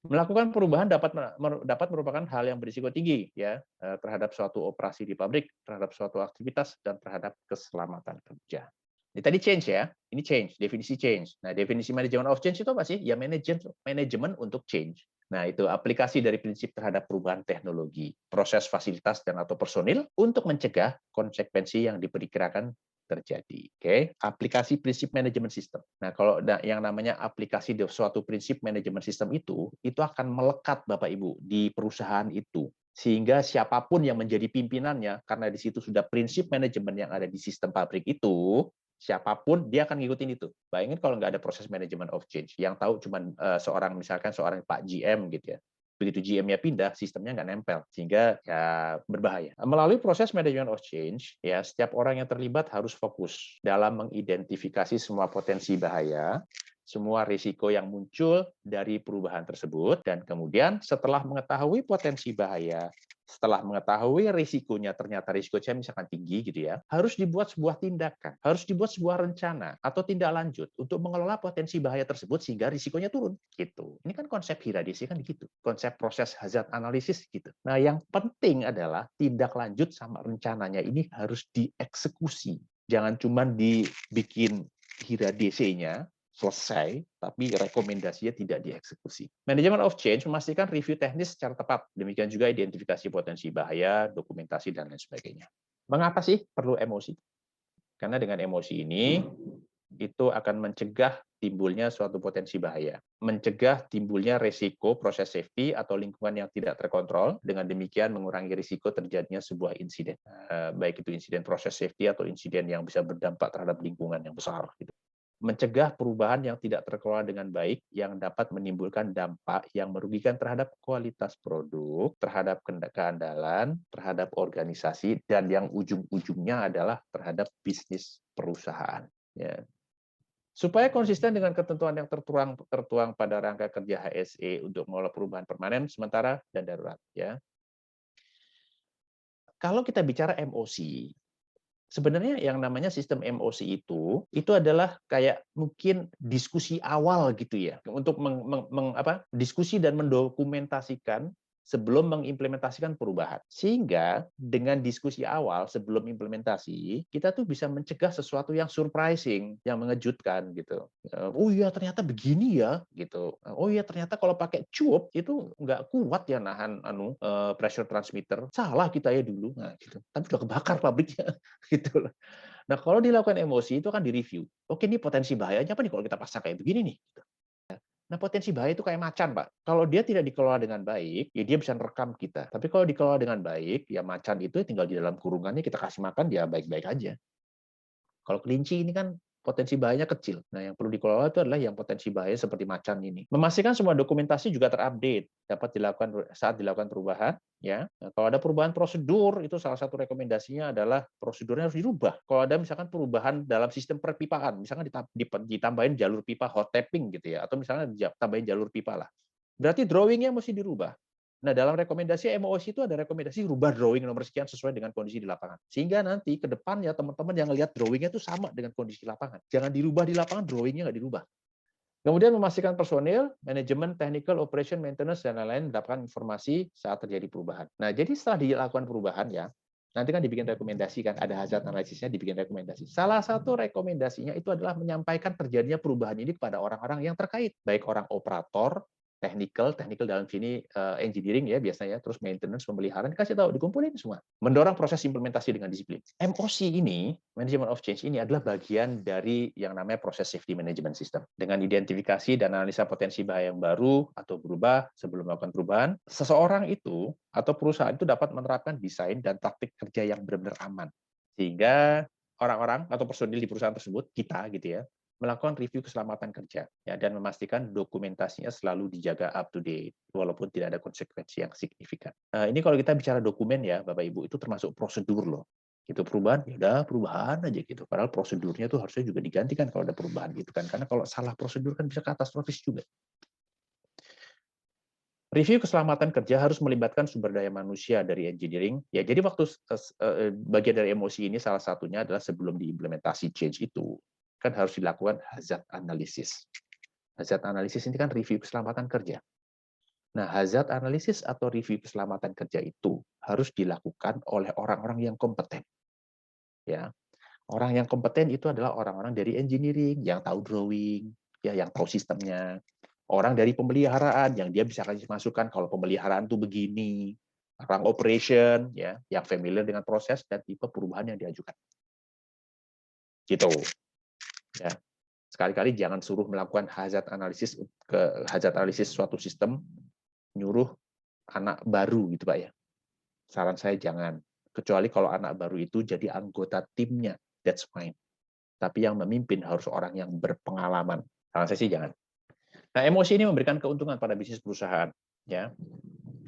Melakukan perubahan dapat merupakan hal yang berisiko tinggi ya terhadap suatu operasi di pabrik, terhadap suatu aktivitas dan terhadap keselamatan kerja. Ini tadi change ya, ini change, definisi change. Nah, definisi manajemen of change itu apa sih? Ya manajemen untuk change. Nah, itu aplikasi dari prinsip terhadap perubahan teknologi, proses fasilitas dan atau personil untuk mencegah konsekuensi yang diperkirakan terjadi. Oke, aplikasi prinsip manajemen sistem. Nah, kalau yang namanya aplikasi suatu prinsip manajemen sistem itu akan melekat Bapak Ibu di perusahaan itu. Sehingga siapapun yang menjadi pimpinannya, karena di situ sudah prinsip manajemen yang ada di sistem pabrik itu, siapapun dia akan ngikutin itu. Bayangin kalau nggak ada proses manajemen of change, yang tahu cuma misalkan seorang Pak GM gitu ya. Begitu GM-nya pindah, sistemnya nggak nempel, sehingga ya berbahaya. Melalui proses manajemen of change, ya setiap orang yang terlibat harus fokus dalam mengidentifikasi semua potensi bahaya, semua risiko yang muncul dari perubahan tersebut, dan kemudian setelah mengetahui potensi bahaya, setelah mengetahui risikonya, ternyata risikonya misalkan tinggi gitu ya, harus dibuat sebuah tindakan, harus dibuat sebuah rencana atau tindak lanjut untuk mengelola potensi bahaya tersebut sehingga risikonya turun gitu. Ini kan konsep HIRADC kan gitu, konsep proses hazard analysis gitu. Nah, yang penting adalah tindak lanjut sama rencananya ini harus dieksekusi. Jangan cuma dibikin HIRADC-nya selesai, tapi rekomendasinya tidak dieksekusi. Manajemen of change memastikan review teknis secara tepat, demikian juga identifikasi potensi bahaya, dokumentasi, dan lain sebagainya. Mengapa sih perlu emosi? Karena dengan emosi ini, itu akan mencegah timbulnya suatu potensi bahaya, mencegah timbulnya risiko proses safety atau lingkungan yang tidak terkontrol, dengan demikian mengurangi risiko terjadinya sebuah insiden, baik itu insiden proses safety atau insiden yang bisa berdampak terhadap lingkungan yang besar. Mencegah perubahan yang tidak terkelola dengan baik yang dapat menimbulkan dampak yang merugikan terhadap kualitas produk, terhadap keandalan, terhadap organisasi, dan yang ujung-ujungnya adalah terhadap bisnis perusahaan. Ya. Supaya konsisten dengan ketentuan yang tertuang pada rangka kerja HSE untuk mengelola perubahan permanen, sementara, dan darurat. Ya. Kalau kita bicara MOC, sebenarnya yang namanya sistem MOC itu adalah kayak mungkin diskusi awal gitu ya, untuk diskusi dan mendokumentasikan sebelum mengimplementasikan perubahan. Sehingga dengan diskusi awal sebelum implementasi, kita tuh bisa mencegah sesuatu yang surprising, yang mengejutkan gitu. Oh iya ternyata begini ya gitu. Oh iya ternyata kalau pakai cuop itu nggak kuat ya nahan pressure transmitter. Salah kita ya dulu. Nah, gitu. Tapi udah kebakar pabriknya gitu loh. Nah, kalau dilakukan emosi itu akan direview. Oke, ini potensi bahayanya apa nih kalau kita pasang kayak begini nih? Nah, potensi bahaya itu kayak macan, Pak. Kalau dia tidak dikelola dengan baik, ya dia bisa merekam kita. Tapi kalau dikelola dengan baik, ya macan itu tinggal di dalam kurungannya, kita kasih makan, dia baik-baik aja. Kalau kelinci ini kan potensi bahayanya kecil. Nah, yang perlu dikelola itu adalah yang potensi bahaya seperti macan ini. Memastikan semua dokumentasi juga terupdate, dapat dilakukan saat dilakukan perubahan. Ya, nah, kalau ada perubahan prosedur, itu salah satu rekomendasinya adalah prosedurnya harus dirubah. Kalau ada misalkan perubahan dalam sistem perpipaan, misalkan ditambahin jalur pipa hot tapping gitu ya, atau misalnya ditambahin jalur pipa lah. Berarti drawingnya mesti dirubah. Nah, dalam rekomendasi MOC itu ada rekomendasi rubah drawing nomor sekian sesuai dengan kondisi di lapangan. Sehingga nanti ke depannya teman-teman yang lihat drawingnya itu sama dengan kondisi di lapangan. Jangan dirubah di lapangan, drawingnya nggak dirubah. Kemudian memastikan personil, manajemen, technical, operation, maintenance, dan lain-lain mendapatkan informasi saat terjadi perubahan. Nah, jadi setelah dilakukan perubahan ya, nanti kan dibikin rekomendasi kan, ada hazard analisisnya dibikin rekomendasi. Salah satu rekomendasinya itu adalah menyampaikan terjadinya perubahan ini kepada orang-orang yang terkait, baik orang operator, technical dalam sini engineering ya biasanya, terus maintenance, pemeliharaan, dikasih tahu, dikumpulin semua. Mendorong proses implementasi dengan disiplin. MOC ini, Management of Change ini adalah bagian dari yang namanya proses safety management system. Dengan identifikasi dan analisa potensi bahaya yang baru atau berubah sebelum melakukan perubahan, seseorang itu atau perusahaan itu dapat menerapkan desain dan taktik kerja yang benar-benar aman. Sehingga orang-orang atau personil di perusahaan tersebut, kita gitu ya, melakukan review keselamatan kerja ya, dan memastikan dokumentasinya selalu dijaga up to date walaupun tidak ada konsekuensi yang signifikan. Ini kalau kita bicara dokumen ya Bapak Ibu, itu termasuk prosedur loh. Itu perubahan, ya udah perubahan aja gitu. Padahal prosedurnya tuh harusnya juga digantikan kalau ada perubahan gitu kan. Karena kalau salah prosedur kan bisa katastrofis juga. Review keselamatan kerja harus melibatkan sumber daya manusia dari engineering. Ya, jadi waktu bagian dari emosi ini salah satunya adalah sebelum diimplementasi change itu kan harus dilakukan hazard analysis. Hazard analysis ini kan review keselamatan kerja. Nah, hazard analysis atau review keselamatan kerja itu harus dilakukan oleh orang-orang yang kompeten. Ya, orang yang kompeten itu adalah orang-orang dari engineering yang tahu drawing, ya, yang tahu sistemnya. Orang dari pemeliharaan yang dia bisa kasih masukan kalau pemeliharaan tuh begini. Orang operation ya, yang familiar dengan proses dan tipe perubahan yang diajukan. Gitu. Ya, sekali-kali jangan suruh melakukan hazard analysis suatu sistem, nyuruh anak baru gitu Pak ya. Saran saya jangan. Kecuali kalau anak baru itu jadi anggota timnya, that's fine. Tapi yang memimpin harus orang yang berpengalaman. Saran saya sih jangan. Nah, emosi ini memberikan keuntungan pada bisnis perusahaan, ya.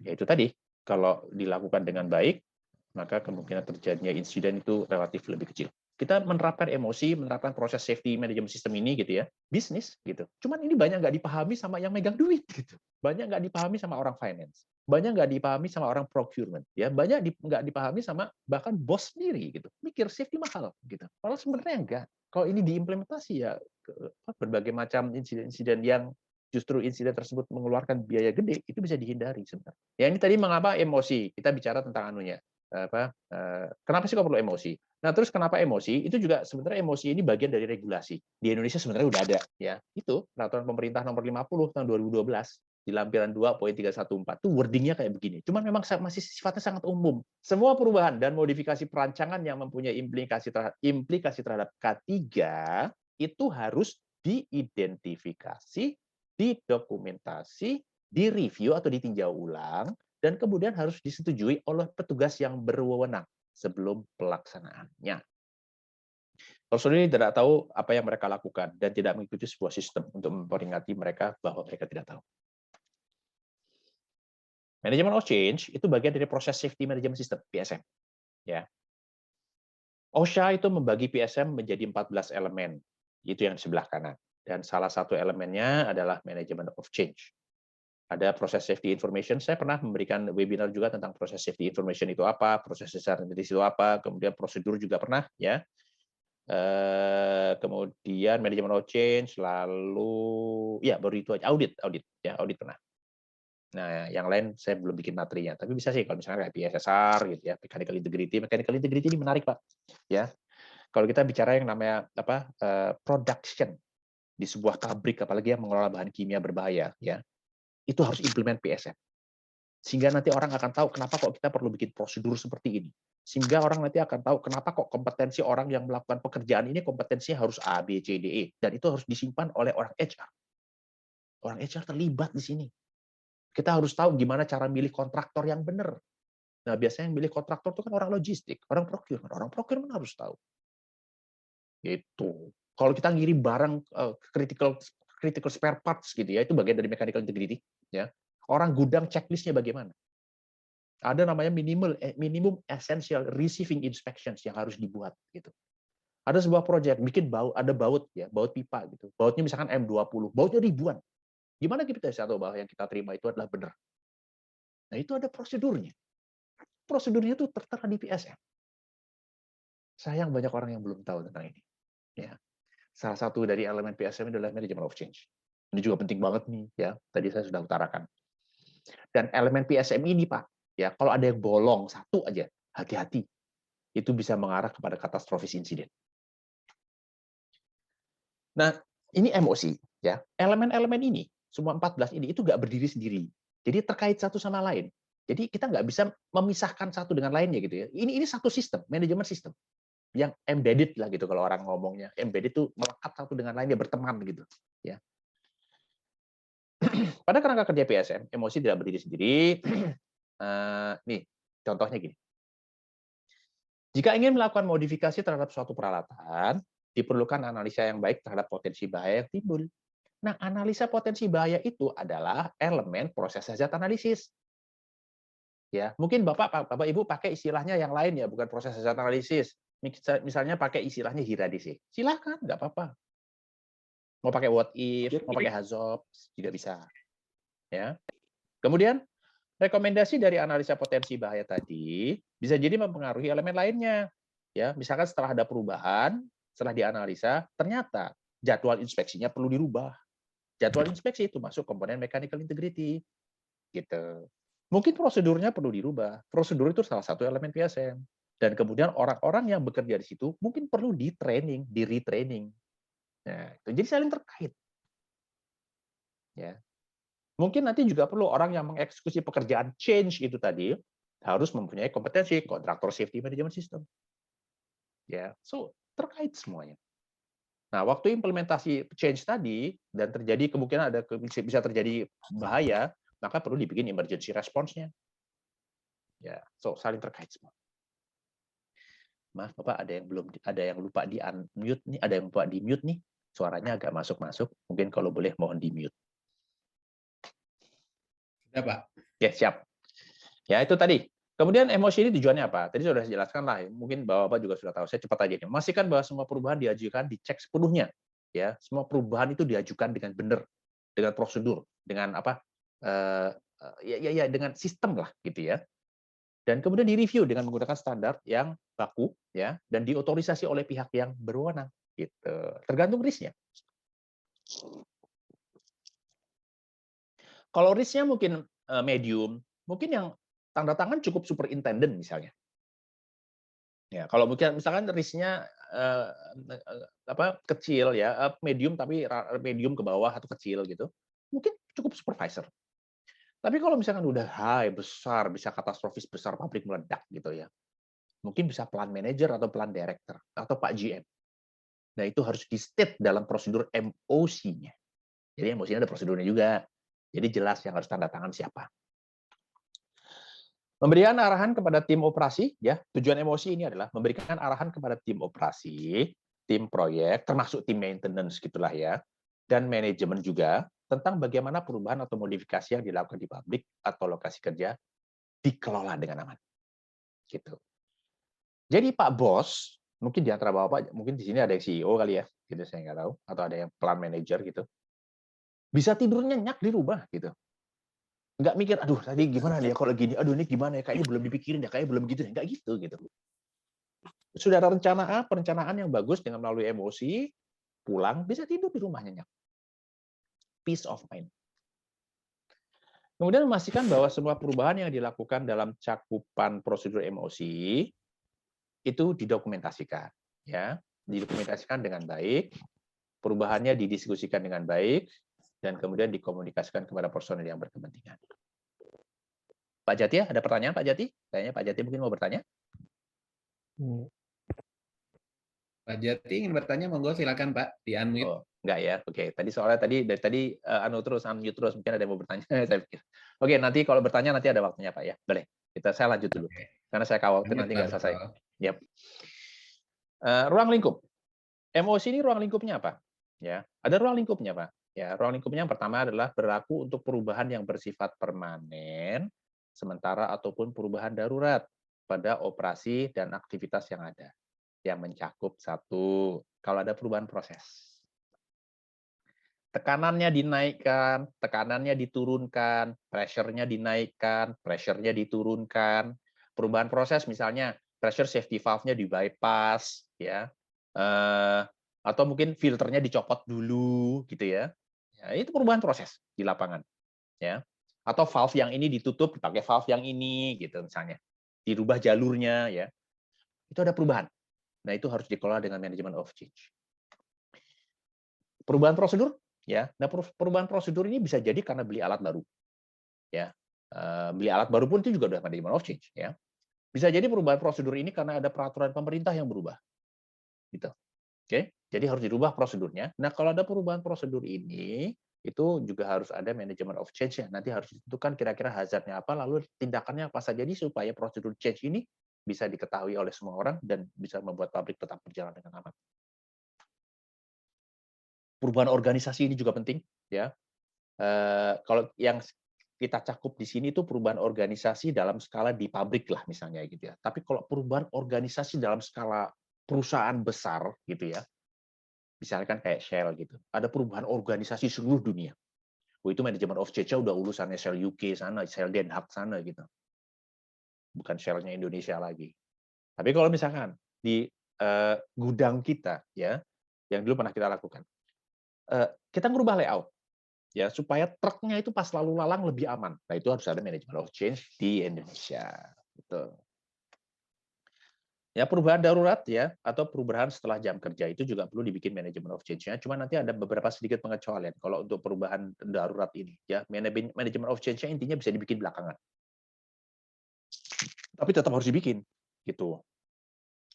Yaitu tadi, kalau dilakukan dengan baik, maka kemungkinan terjadinya insiden itu relatif lebih kecil. Kita menerapkan emosi, menerapkan proses safety management system ini gitu ya, bisnis gitu. Cuman ini banyak nggak dipahami sama yang megang duit gitu. Banyak nggak dipahami sama orang finance. Banyak nggak dipahami sama orang procurement. Ya, banyak nggak dipahami sama bahkan bos sendiri gitu. Mikir safety mahal gitu. Padahal sebenarnya enggak. Kalau ini diimplementasi ya berbagai macam insiden-insiden yang justru insiden tersebut mengeluarkan biaya gede itu bisa dihindari sebenarnya. Ya ini tadi mengapa emosi. Kita bicara tentang anunya. Kenapa sih kok perlu emosi? Nah, terus kenapa emosi? Itu juga sebenarnya emosi ini bagian dari regulasi. Di Indonesia sebenarnya udah ada ya. Itu peraturan pemerintah nomor 50 tahun 2012 di lampiran 2.314 itu wordingnya kayak begini. Cuman memang masih sifatnya sangat umum. Semua perubahan dan modifikasi perancangan yang mempunyai implikasi terhadap K3 itu harus diidentifikasi, didokumentasi, direview atau ditinjau ulang, dan kemudian harus disetujui oleh petugas yang berwenang sebelum pelaksanaannya. Personil tidak tahu apa yang mereka lakukan dan tidak mengikuti sebuah sistem untuk memperingati mereka bahwa mereka tidak tahu. Management of Change itu bagian dari proses Safety Management System, PSM. Ya. OSHA itu membagi PSM menjadi 14 elemen. Itu yang di sebelah kanan. Dan salah satu elemennya adalah Management of Change. Ada proses safety information. Saya pernah memberikan webinar juga tentang proses safety information itu apa, proses hazard analysis itu apa, kemudian prosedur juga pernah ya. Kemudian manajemen of change, lalu ya baru itu aja audit ya, audit pernah. Nah, yang lain saya belum bikin materinya, tapi bisa sih kalau misalnya kayak PSSR gitu ya, mechanical integrity ini menarik Pak. Ya. Kalau kita bicara yang namanya apa? Production di sebuah pabrik apalagi yang mengelola bahan kimia berbahaya ya. Itu harus implement PSM. Sehingga nanti orang akan tahu kenapa kok kita perlu bikin prosedur seperti ini. Sehingga orang nanti akan tahu kenapa kok kompetensi orang yang melakukan pekerjaan ini kompetensinya harus A, B, C, D, E. Dan itu harus disimpan oleh orang HR. Orang HR terlibat di sini. Kita harus tahu gimana cara milih kontraktor yang benar. Nah, biasanya yang milih kontraktor itu kan orang logistik, orang procurement. Orang procurement harus tahu. Gitu. Kalau kita ngirim barang critical spare parts gitu ya, itu bagian dari mechanical integrity. Ya, orang gudang checklistnya bagaimana? Ada namanya minimum essential receiving inspections yang harus dibuat gitu. Ada sebuah proyek bikin ada baut ya, baut pipa gitu. Bautnya misalkan M20, bautnya ribuan. Gimana kita bisa tahu bahwa yang kita terima itu adalah benar? Nah, itu ada prosedurnya. Prosedurnya itu tertera di PSM. Sayang banyak orang yang belum tahu tentang ini. Ya. Salah satu dari elemen PSM adalah management of change. Ini juga penting banget nih ya. Tadi saya sudah utarakan. Dan elemen PSM ini, Pak, ya, kalau ada yang bolong satu aja, hati-hati. Itu bisa mengarah kepada katastrofis insiden. Nah, ini emosi ya. Elemen-elemen ini, semua 14 ini itu nggak berdiri sendiri. Jadi terkait satu sama lain. Jadi kita nggak bisa memisahkan satu dengan lainnya gitu ya. Ini satu sistem, manajemen sistem yang embedded lah gitu kalau orang ngomongnya. Embedded itu melekat satu dengan lainnya, berteman gitu ya. Pada kerangka kerja PSM, emosi tidak berdiri sendiri. Nih, contohnya gini. Jika ingin melakukan modifikasi terhadap suatu peralatan, diperlukan analisa yang baik terhadap potensi bahaya yang timbul. Nah, analisa potensi bahaya itu adalah elemen proses hazard analisis. Ya, mungkin Bapak Ibu pakai istilahnya yang lain ya, bukan proses hazard analisis. Misalnya pakai istilahnya HIRA-DC. Silakan, nggak apa-apa. Mau pakai what if, mau pakai HAZOP, juga bisa. Ya. Kemudian rekomendasi dari analisa potensi bahaya tadi bisa jadi mempengaruhi elemen lainnya. Ya, misalkan setelah ada perubahan, setelah dianalisa, ternyata jadwal inspeksinya perlu dirubah. Jadwal inspeksi itu masuk komponen mechanical integrity. Gitu. Mungkin prosedurnya perlu dirubah. Prosedur itu salah satu elemen PSM. Dan kemudian orang-orang yang bekerja di situ mungkin perlu di-training, di-retraining. Nah, itu jadi saling terkait. Ya. Mungkin nanti juga perlu orang yang mengeksekusi pekerjaan change itu tadi harus mempunyai kompetensi kontraktor safety management system. Ya, so terkait semuanya. Nah, waktu implementasi change tadi dan terjadi kemungkinan bisa terjadi bahaya, maka perlu dibikin emergency response-nya. Ya, so saling terkait semua. Maaf Bapak, ada yang lupa di unmute nih, ada yang lupa di mute nih. Suaranya agak masuk-masuk. Mungkin kalau boleh mohon di mute. Sudah, Pak. Ya, siap. Ya, itu tadi. Kemudian emosi ini tujuannya apa? Tadi sudah saya jelaskan lah. Mungkin Bapak juga sudah tahu. Saya cepat aja nih. Memastikan bahwa semua perubahan diajukan, dicek sepenuhnya. Ya, semua perubahan itu diajukan dengan benar, dengan prosedur, dengan apa? Dengan sistem lah, gitu ya. Dan kemudian direview dengan menggunakan standar yang baku, ya, dan diotorisasi oleh pihak yang berwenang, gitu. Tergantung risknya. Kalau risknya mungkin medium, mungkin yang tanda tangan cukup superintendent misalnya. Ya, kalau misalkan risknya kecil ya, medium tapi medium ke bawah atau kecil gitu, mungkin cukup supervisor. Tapi kalau misalkan udah high, besar, bisa katastrofis besar, pabrik meledak gitu ya, mungkin bisa plan manager atau plan director atau Pak GM. Nah, itu harus di-state dalam prosedur MOC-nya. Jadi MOC-nya ada prosedurnya juga. Jadi jelas yang harus tanda tangan siapa. Memberikan arahan kepada tim operasi, ya. Tujuan emosi ini adalah memberikan arahan kepada tim operasi, tim proyek, termasuk tim maintenance gitulah ya, dan manajemen juga tentang bagaimana perubahan atau modifikasi yang dilakukan di pabrik atau lokasi kerja dikelola dengan aman. Gitu. Jadi Pak Bos, mungkin di antara Bapak, mungkin di sini ada yang CEO kali ya, gitu saya nggak tahu, atau ada yang plan manager gitu. Bisa tidur nyenyak di rumah gitu. Nggak mikir, aduh tadi gimana ya kalau gini, aduh ini gimana ya, kayaknya belum dipikirin ya, kayaknya belum gitu, nggak gitu. Sudah ada perencanaan yang bagus dengan melalui emosi, pulang bisa tidur di rumah nyenyak. Peace of mind. Kemudian memastikan bahwa semua perubahan yang dilakukan dalam cakupan prosedur emosi itu didokumentasikan, ya, didokumentasikan dengan baik, perubahannya didiskusikan dengan baik, dan kemudian dikomunikasikan kepada personel yang berkepentingan. Pak Jati, ada pertanyaan Pak Jati? Kayaknya Pak Jati mungkin mau bertanya. Pak Jati ingin bertanya, monggo silakan Pak, di unmute. Oh, enggak ya. Oke, tadi soalnya dari tadi unmute terus, mungkin ada yang mau bertanya. Saya pikir. Oke, nanti kalau bertanya nanti ada waktunya Pak ya. Boleh. Saya lanjut dulu. Karena saya khawatir nanti nggak selesai. Yep. Ruang lingkup. Emosi ini ruang lingkupnya apa? Ya, ada ruang lingkupnya, Pak. Ya, ruang lingkupnya yang pertama adalah berlaku untuk perubahan yang bersifat permanen, sementara ataupun perubahan darurat pada operasi dan aktivitas yang ada. Yang mencakup satu, kalau ada perubahan proses. Tekanannya dinaikkan, tekanannya diturunkan, pressure-nya dinaikkan, pressure-nya diturunkan. Perubahan proses misalnya pressure safety valve-nya di bypass, ya, atau mungkin filternya dicopot dulu, gitu ya. Ya, itu perubahan proses di lapangan, ya. Atau valve yang ini ditutup dipakai valve yang ini, gitu misalnya. Dirubah jalurnya, ya. Itu ada perubahan. Nah, itu harus dikelola dengan manajemen of change. Perubahan prosedur, ya. Nah, perubahan prosedur ini bisa jadi karena beli alat baru, ya. Beli alat baru pun itu juga udah manajemen of change, ya. Bisa jadi perubahan prosedur ini karena ada peraturan pemerintah yang berubah, gitu. Oke, jadi harus dirubah prosedurnya. Nah, kalau ada perubahan prosedur ini, itu juga harus ada manajemen of change ya. Nanti harus ditentukan kira-kira hazardnya apa, lalu tindakannya apa saja, jadi supaya prosedur change ini bisa diketahui oleh semua orang dan bisa membuat pabrik tetap berjalan dengan aman. Perubahan organisasi ini juga penting, ya. Kalau yang kita cakup di sini itu perubahan organisasi dalam skala di pabrik lah misalnya gitu ya. Tapi kalau perubahan organisasi dalam skala perusahaan besar gitu ya, misalkan kayak Shell gitu, ada perubahan organisasi seluruh dunia. Itu manajemen of change-nya udah urusannya Shell UK sana, Shell Den Haag sana gitu. Bukan Shell-nya Indonesia lagi. Tapi kalau misalkan di gudang kita ya, yang dulu pernah kita lakukan, kita ngubah layout ya supaya truknya itu pas lalu lalang lebih aman. Nah, itu harus ada manajemen of change di Indonesia. Gitu. Ya, perubahan darurat ya atau perubahan setelah jam kerja itu juga perlu dibikin manajemen of change-nya. Cuma nanti ada beberapa sedikit pengecualian kalau untuk perubahan darurat ini ya. Manajemen of change-nya intinya bisa dibikin belakangan. Tapi tetap harus dibikin gitu.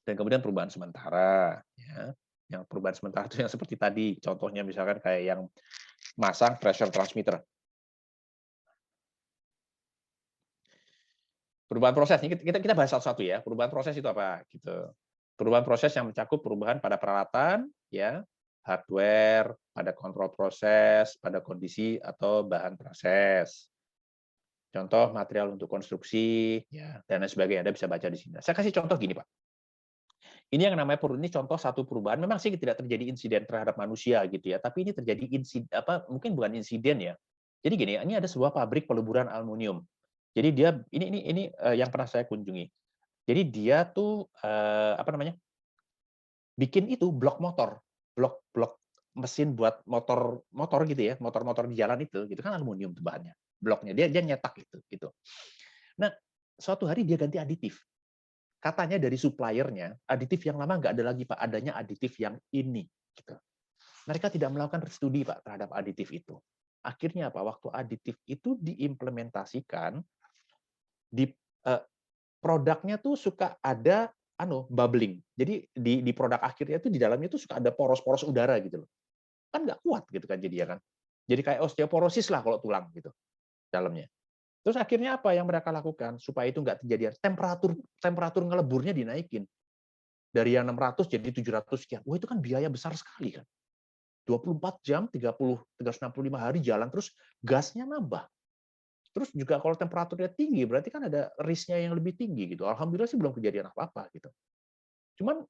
Dan kemudian perubahan sementara ya. Yang perubahan sementara itu yang seperti tadi, contohnya misalkan kayak yang masang pressure transmitter. Perubahan proses ini kita bahas satu-satu ya. Perubahan proses itu apa gitu. Perubahan proses yang mencakup perubahan pada peralatan ya, hardware, pada kontrol proses, pada kondisi atau bahan proses. Contoh material untuk konstruksi ya dan lain sebagainya. Anda bisa baca di sini. Saya kasih contoh gini, Pak. Ini yang namanya ini contoh satu perubahan. Memang sih tidak terjadi insiden terhadap manusia gitu ya, tapi ini terjadi insiden mungkin bukan insiden ya. Jadi gini, ini ada sebuah pabrik peluburan aluminium. Jadi dia ini yang pernah saya kunjungi. Jadi dia tuh bikin itu blok motor, blok mesin buat motor gitu ya, motor-motor di jalan itu, gitu kan aluminium tuh bahannya, bloknya dia nyetak gitu. Nah, suatu hari dia ganti aditif. Katanya dari suppliernya, aditif yang lama nggak ada lagi, Pak, adanya aditif yang ini. Gitu. Mereka tidak melakukan studi, Pak, terhadap aditif itu. Akhirnya apa? Waktu aditif itu diimplementasikan, di produknya tuh suka ada bubbling. Jadi di produk akhirnya itu di dalamnya itu suka ada poros-poros udara gitu loh. Kan nggak kuat gitu kan jadi ya kan. Jadi kayak osteoporosis lah kalau tulang gitu dalamnya. Terus akhirnya apa yang mereka lakukan supaya itu nggak terjadi? Temperatur ngeleburnya dinaikin. Dari yang 600 jadi 700 sekian. Wah, itu kan biaya besar sekali kan. 24 jam, 365 hari jalan terus gasnya nambah. Terus juga kalau temperaturnya tinggi berarti kan ada risknya yang lebih tinggi gitu. Alhamdulillah sih belum kejadian apa-apa gitu. Cuman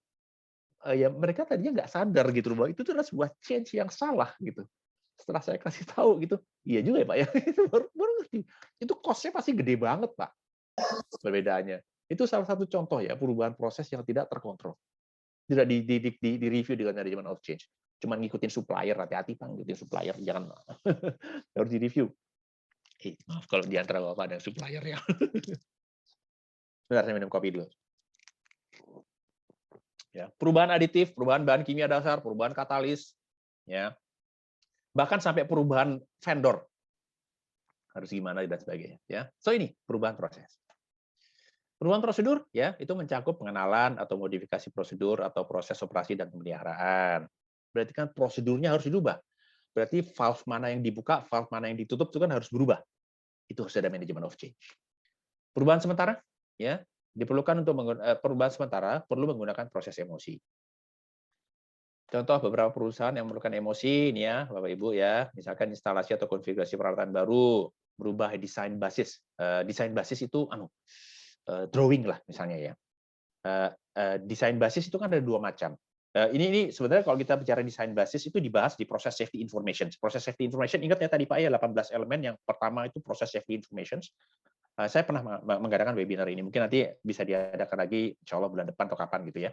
ya mereka tadinya nggak sadar gitu bahwa itu adalah sebuah change yang salah gitu. Setelah saya kasih tahu gitu, iya juga ya Pak ya, itu baru ngerti. Itu cost-nya pasti gede banget Pak, perbedaannya. Itu salah satu contoh ya perubahan proses yang tidak terkontrol. Tidak di review dengan manajemen of change. Cuman ngikutin supplier, hati-hati Pak, ngikutin supplier, jangan harus di review. Maaf kalau di antara Bapak ada supplier ya. Bentar, saya minum kopi dulu. Ya, perubahan aditif, perubahan bahan kimia dasar, perubahan katalis, ya, bahkan sampai perubahan vendor harus gimana dan sebagainya. Ya, so ini perubahan proses. Perubahan prosedur, ya, itu mencakup pengenalan atau modifikasi prosedur atau proses operasi dan pemeliharaan. Berarti kan prosedurnya harus dirubah. Berarti valve mana yang dibuka, valve mana yang ditutup itu kan harus berubah. Itu harus ada manajemen of change. Perubahan sementara, ya, diperlukan untuk perubahan sementara perlu menggunakan proses emosi. Contoh beberapa perusahaan yang memerlukan emosi, ini ya, Bapak Ibu ya, misalkan instalasi atau konfigurasi peralatan baru, berubah desain basis. Desain basis itu drawing lah misalnya ya. Desain basis itu kan ada dua macam. Ini sebenarnya kalau kita bicara desain basis itu dibahas di proses safety information. Proses safety information, ingat ya tadi Pak ya, 18 elemen. Yang pertama itu proses safety information. Saya pernah mengadakan webinar ini, mungkin nanti bisa diadakan lagi, insya Allah bulan depan atau kapan gitu ya.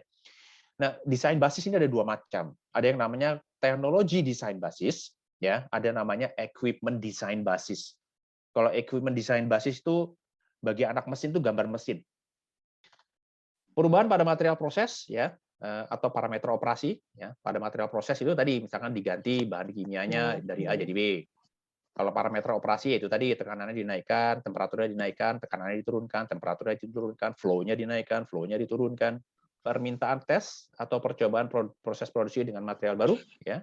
Nah, desain basis ini ada dua macam. Ada yang namanya teknologi desain basis, ya. Ada namanya equipment design basis. Kalau equipment design basis itu bagi anak mesin itu gambar mesin. Perubahan pada material proses, ya, atau parameter operasi, ya. Pada material proses itu tadi misalkan diganti bahan kimianya dari A jadi B. Kalau parameter operasi itu tadi tekanannya dinaikkan, temperaturnya dinaikkan, tekanannya diturunkan, temperaturnya diturunkan, flow-nya dinaikkan, flow-nya diturunkan. Permintaan tes atau percobaan proses produksi dengan material baru, ya.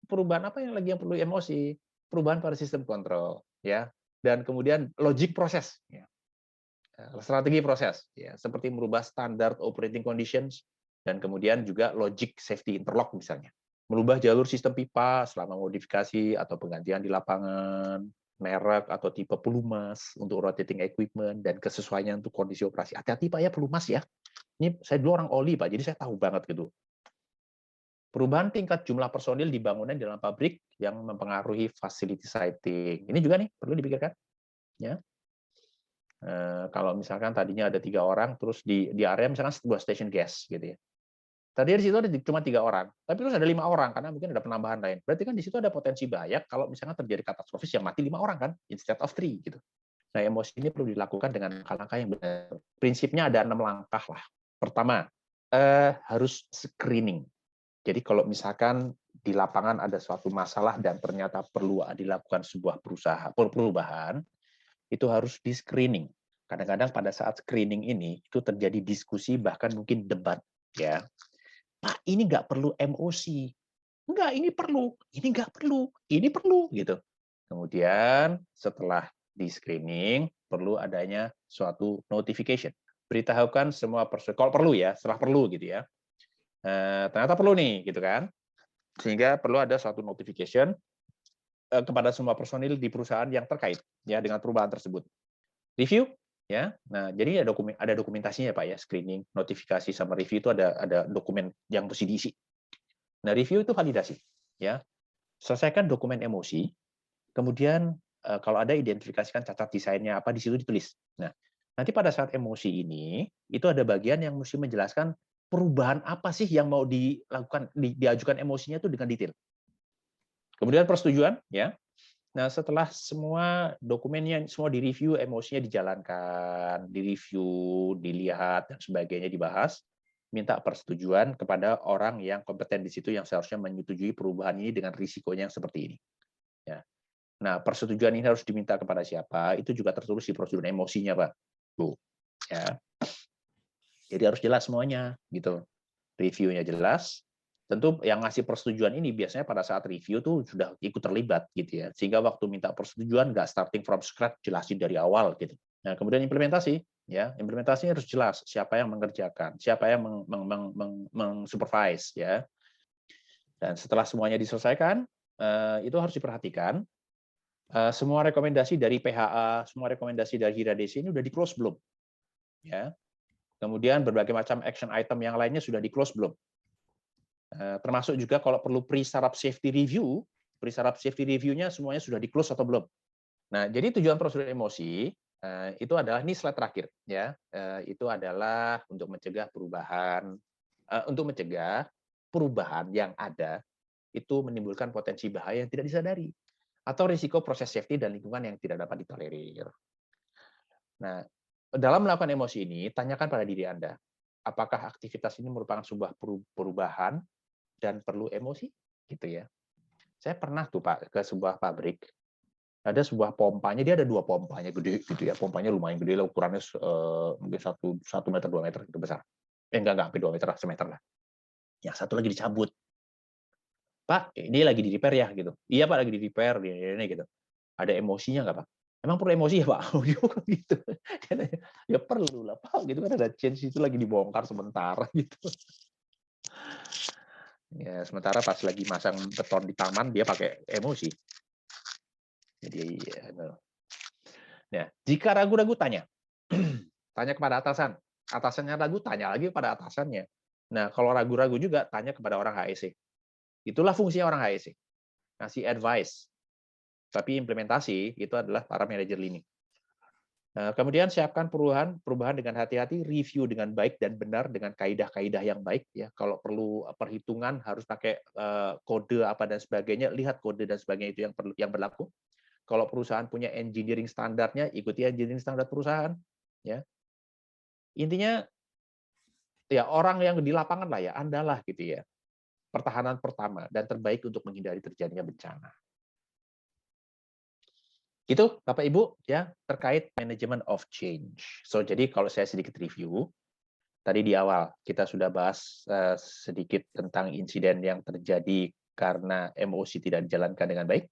Perubahan apa yang lagi yang perlu emosi? Perubahan pada sistem kontrol, ya. Dan kemudian logic proses, ya. Strategi proses, ya, seperti merubah standar operating conditions dan kemudian juga logic safety interlock misalnya. Merubah jalur sistem pipa selama modifikasi atau penggantian di lapangan, merek atau tipe pelumas untuk rotating equipment dan kesesuaian untuk kondisi operasi. Hati-hati Pak ya pelumas ya. Ini saya dulu orang oli Pak, jadi saya tahu banget gitu. Perubahan tingkat jumlah personil di bangunan di dalam pabrik yang mempengaruhi facility siting. Ini juga nih perlu dipikirkan. Ya. Kalau misalkan tadinya ada 3 orang, terus di area misalkan sebuah station gas gitu ya. Tadi di situ ada cuma 3 orang, tapi terus ada 5 orang karena mungkin ada penambahan lain. Berarti kan di situ ada potensi bahaya kalau misalkan terjadi katastrofis yang mati 5 orang kan, instead of 3 gitu. Nah, emosi ini perlu dilakukan dengan langkah-langkah yang benar. Prinsipnya ada 6 langkah lah. Pertama, harus screening. Jadi kalau misalkan di lapangan ada suatu masalah dan ternyata perlu dilakukan sebuah perubahan, itu harus di screening. Kadang-kadang pada saat screening ini itu terjadi diskusi bahkan mungkin debat ya. Pak, ini nggak perlu emosi. Enggak, ini perlu. Ini nggak perlu. Ini perlu gitu. Kemudian setelah di screening perlu adanya suatu notification. Beritahukan semua personil kalau perlu ya, setelah perlu gitu ya. Ternyata perlu nih gitu kan. Sehingga perlu ada suatu notification kepada semua personil di perusahaan yang terkait ya dengan perubahan tersebut. Review ya. Nah, jadi ada dokumentasinya Pak ya, screening, notifikasi sama review itu ada dokumen yang mesti diisi. Nah, review itu validasi ya. Selesaikan dokumen emosi, kemudian kalau ada identifikasikan cacat desainnya apa di situ ditulis. Nah, nanti pada saat emosi ini itu ada bagian yang mesti menjelaskan perubahan apa sih yang mau dilakukan diajukan emosinya itu dengan detail. Kemudian persetujuan ya. Nah, setelah semua dokumennya semua direview, emosinya dijalankan, direview, dilihat dan sebagainya dibahas, minta persetujuan kepada orang yang kompeten di situ yang seharusnya menyetujui perubahan ini dengan risikonya yang seperti ini. Ya. Nah, persetujuan ini harus diminta kepada siapa? Itu juga tertulis di prosedur emosinya, Pak. Bu. Ya. Jadi harus jelas semuanya, gitu. Reviewnya jelas. Tentu yang ngasih persetujuan ini biasanya pada saat review tuh sudah ikut terlibat gitu ya. Sehingga waktu minta persetujuan nggak starting from scratch, jelasin dari awal gitu. Nah, kemudian implementasi ya, implementasinya harus jelas siapa yang mengerjakan, siapa yang meng-supervise ya. Dan setelah semuanya diselesaikan, itu harus diperhatikan semua rekomendasi dari PHA, semua rekomendasi dari HIRA-DC ini sudah di-close belum? Ya. Kemudian berbagai macam action item yang lainnya sudah di-close belum? Termasuk juga kalau perlu pre-startup safety review, pre-startup safety review-nya semuanya sudah di-close atau belum. Nah, jadi tujuan prosedur emosi itu adalah, ini slide terakhir ya, itu adalah untuk mencegah perubahan yang ada itu menimbulkan potensi bahaya yang tidak disadari atau risiko proses safety dan lingkungan yang tidak dapat ditolerir. Nah, dalam melakukan emosi ini, tanyakan pada diri Anda, apakah aktivitas ini merupakan sebuah perubahan dan perlu emosi gitu ya. Saya pernah tuh Pak ke sebuah pabrik, ada sebuah pompanya, dia ada 2 pompanya gede gitu ya, pompanya lumayan gede lah, ukurannya mungkin 1 meter 2 meter gitu besar. Enggak sampai 2 meter lah, semeter lah. Yang satu lagi dicabut. Pak, ini lagi di repair ya gitu. Iya Pak, lagi di repair ini gitu. Ada emosinya nggak Pak? Emang perlu emosi ya Pak? Gitu. Ya perlu lah Pak, gitu kan ada change itu lagi dibongkar sementara gitu. Ya, sementara pas lagi masang beton di taman dia pakai emosi. Jadi ya, jika ragu-ragu tanya. Tanya kepada atasan. Atasannya ragu, tanya lagi kepada atasannya. Nah, kalau ragu-ragu juga tanya kepada orang HSE. Itulah fungsinya orang HSE. Ngasih advice. Tapi implementasi itu adalah para manajer learning. Kemudian siapkan perubahan dengan hati-hati, review dengan baik dan benar dengan kaidah-kaidah yang baik ya. Kalau perlu perhitungan harus pakai kode apa dan sebagainya, lihat kode dan sebagainya itu yang berlaku. Kalau perusahaan punya engineering standarnya, ikuti engineering standar perusahaan ya. Intinya ya orang yang di lapangan lah ya, Andalah gitu ya. Pertahanan pertama dan terbaik untuk menghindari terjadinya bencana. Itu Bapak Ibu ya terkait management of change. So jadi kalau saya sedikit review, tadi di awal kita sudah bahas sedikit tentang insiden yang terjadi karena emosi tidak dijalankan dengan baik.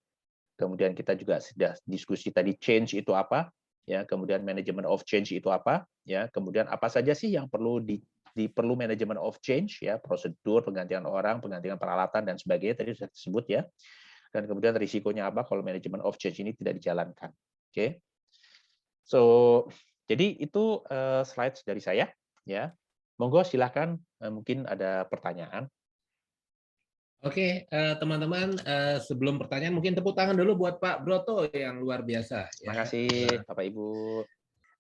Kemudian kita juga sudah diskusi tadi change itu apa, ya. Kemudian management of change itu apa, ya. Kemudian apa saja sih yang perlu perlu management of change, ya. Prosedur, penggantian orang, penggantian peralatan dan sebagainya tadi sudah disebut ya. Dan kemudian risikonya apa kalau management of change ini tidak dijalankan. Oke. So, jadi itu slides dari saya ya. Monggo silakan mungkin ada pertanyaan. Oke, teman-teman, sebelum pertanyaan mungkin tepuk tangan dulu buat Pak Broto yang luar biasa. Terima Ya. kasih Bapak Ibu.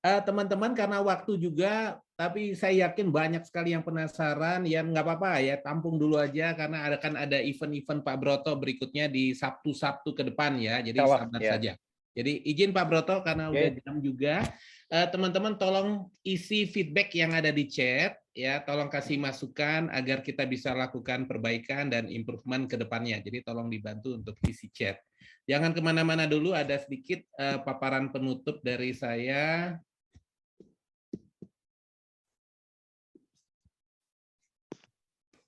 Teman-teman karena waktu juga, tapi saya yakin banyak sekali yang penasaran, ya nggak apa-apa ya, tampung dulu aja karena akan ada event-event Pak Broto berikutnya di Sabtu-Sabtu ke depan ya, jadi Insya sabar ya. saja. Jadi izin Pak Broto karena udah jam juga, teman-teman tolong isi feedback yang ada di chat, ya tolong kasih masukan agar kita bisa lakukan perbaikan dan improvement ke depannya. Jadi tolong dibantu untuk isi chat. Jangan kemana-mana dulu, ada sedikit paparan penutup dari saya.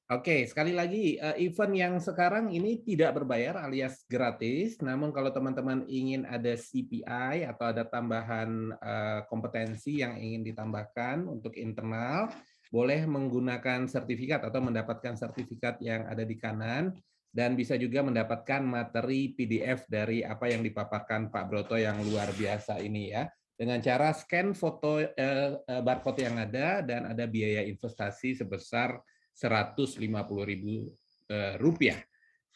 Oke, sekali lagi event yang sekarang ini tidak berbayar alias gratis. Namun kalau teman-teman ingin ada CPI atau ada tambahan kompetensi yang ingin ditambahkan untuk internal, boleh menggunakan sertifikat atau mendapatkan sertifikat yang ada di kanan dan bisa juga mendapatkan materi PDF dari apa yang dipaparkan Pak Broto yang luar biasa ini ya. Dengan cara scan foto barcode yang ada dan ada biaya investasi sebesar Rp150.000.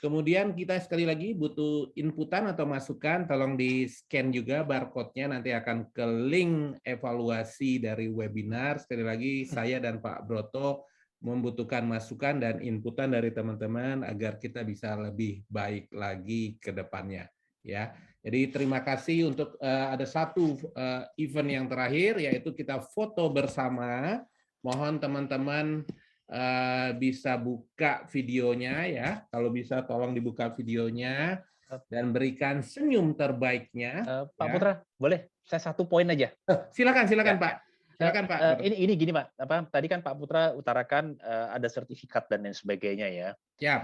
Kemudian kita sekali lagi butuh inputan atau masukan, tolong di-scan juga barcode-nya, nanti akan ke link evaluasi dari webinar. Sekali lagi saya dan Pak Broto membutuhkan masukan dan inputan dari teman-teman agar kita bisa lebih baik lagi ke depannya. Ya, jadi terima kasih untuk ada satu event yang terakhir yaitu kita foto bersama. Mohon teman-teman bisa buka videonya ya. Kalau bisa tolong dibuka videonya dan berikan senyum terbaiknya. Pak ya. Putra, boleh saya satu poin aja? Silakan Ya. Pak. Silakan Pak. Ini gini Pak, tadi kan Pak Putra utarakan ada sertifikat dan lain sebagainya ya. Ya.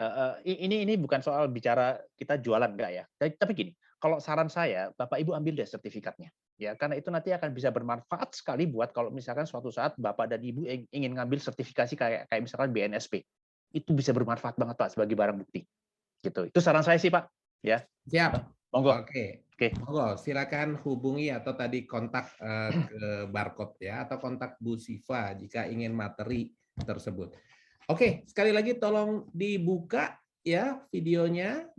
Ini bukan soal bicara kita jualan enggak ya. Tapi gini, kalau saran saya, Bapak Ibu ambil deh sertifikatnya. Ya, karena itu nanti akan bisa bermanfaat sekali buat kalau misalkan suatu saat Bapak dan Ibu ingin ngambil sertifikasi kayak misalkan BNSP. Itu bisa bermanfaat banget Pak sebagai barang bukti. Gitu. Itu saran saya sih Pak. Ya. Siap. Monggo. Oke. Monggo, silakan hubungi atau tadi kontak ke barcode ya atau kontak Bu Siva jika ingin materi tersebut. Oke, sekali lagi tolong dibuka ya videonya.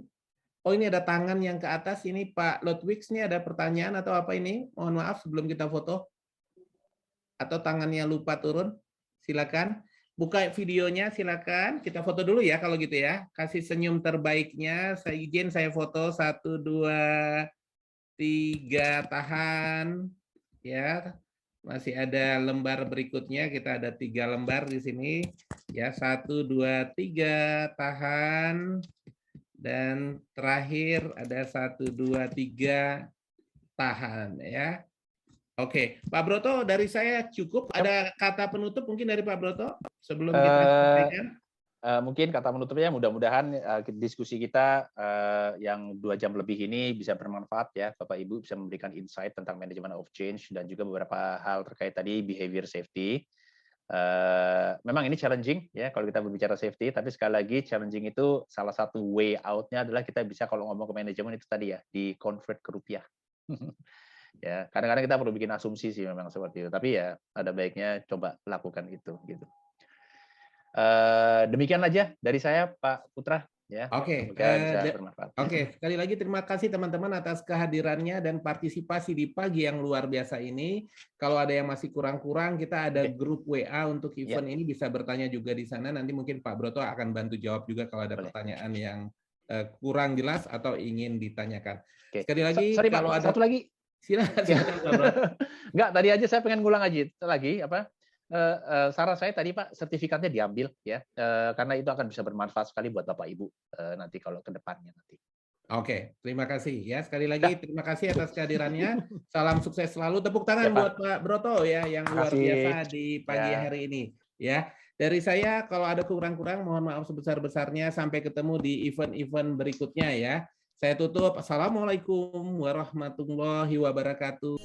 Oh, ini ada tangan yang ke atas ini Pak Ludwig, ini ada pertanyaan atau apa ini? Mohon maaf sebelum kita foto. Atau tangannya lupa turun? Silakan. Buka videonya, silakan. Kita foto dulu ya kalau gitu ya. Kasih senyum terbaiknya. Saya izin saya foto 1, 2, 3, tahan. Ya, masih ada lembar berikutnya. Kita ada 3 lembar di sini. Ya, 1, 2, 3, tahan. Dan terakhir ada 1, 2, 3, tahan ya. Oke, Pak Broto dari saya cukup. Ada kata penutup mungkin dari Pak Broto sebelum kita sampaikan? Mungkin kata penutupnya mudah-mudahan diskusi kita yang 2 jam lebih ini bisa bermanfaat ya, Bapak Ibu bisa memberikan insight tentang management of change dan juga beberapa hal terkait tadi behavior safety. Memang ini challenging ya kalau kita berbicara safety, tapi sekali lagi challenging itu salah satu way out-nya adalah kita bisa kalau ngomong ke manajemen itu tadi ya, di convert ke rupiah. Ya, kadang-kadang kita perlu bikin asumsi sih memang seperti itu, tapi ya ada baiknya coba lakukan itu gitu. Demikian aja dari saya Pak Putra ya. Oke, Semoga bisa bermanfaat. Oke, sekali lagi terima kasih teman-teman atas kehadirannya dan partisipasi di pagi yang luar biasa ini. Kalau ada yang masih kurang-kurang, kita ada grup WA untuk event ini, bisa bertanya juga di sana. Nanti mungkin Pak Broto akan bantu jawab juga kalau ada pertanyaan yang kurang jelas atau ingin ditanyakan. Sekali lagi, sorry Pak, kalau ada satu lagi. Silakan. Enggak, tadi aja saya pengen ngulang aja lagi apa? Saran saya tadi Pak, sertifikatnya diambil ya, karena itu akan bisa bermanfaat sekali buat Bapak Ibu nanti kalau ke depannya nanti. Oke, terima kasih ya sekali lagi terima kasih atas kehadirannya. Salam sukses selalu. Tepuk tangan buat Pak Broto ya yang luar biasa di pagi hari ini ya. Dari saya kalau ada kurang-kurang mohon maaf sebesar-besarnya. Sampai ketemu di event-event berikutnya ya. Saya tutup. Assalamualaikum warahmatullahi wabarakatuh.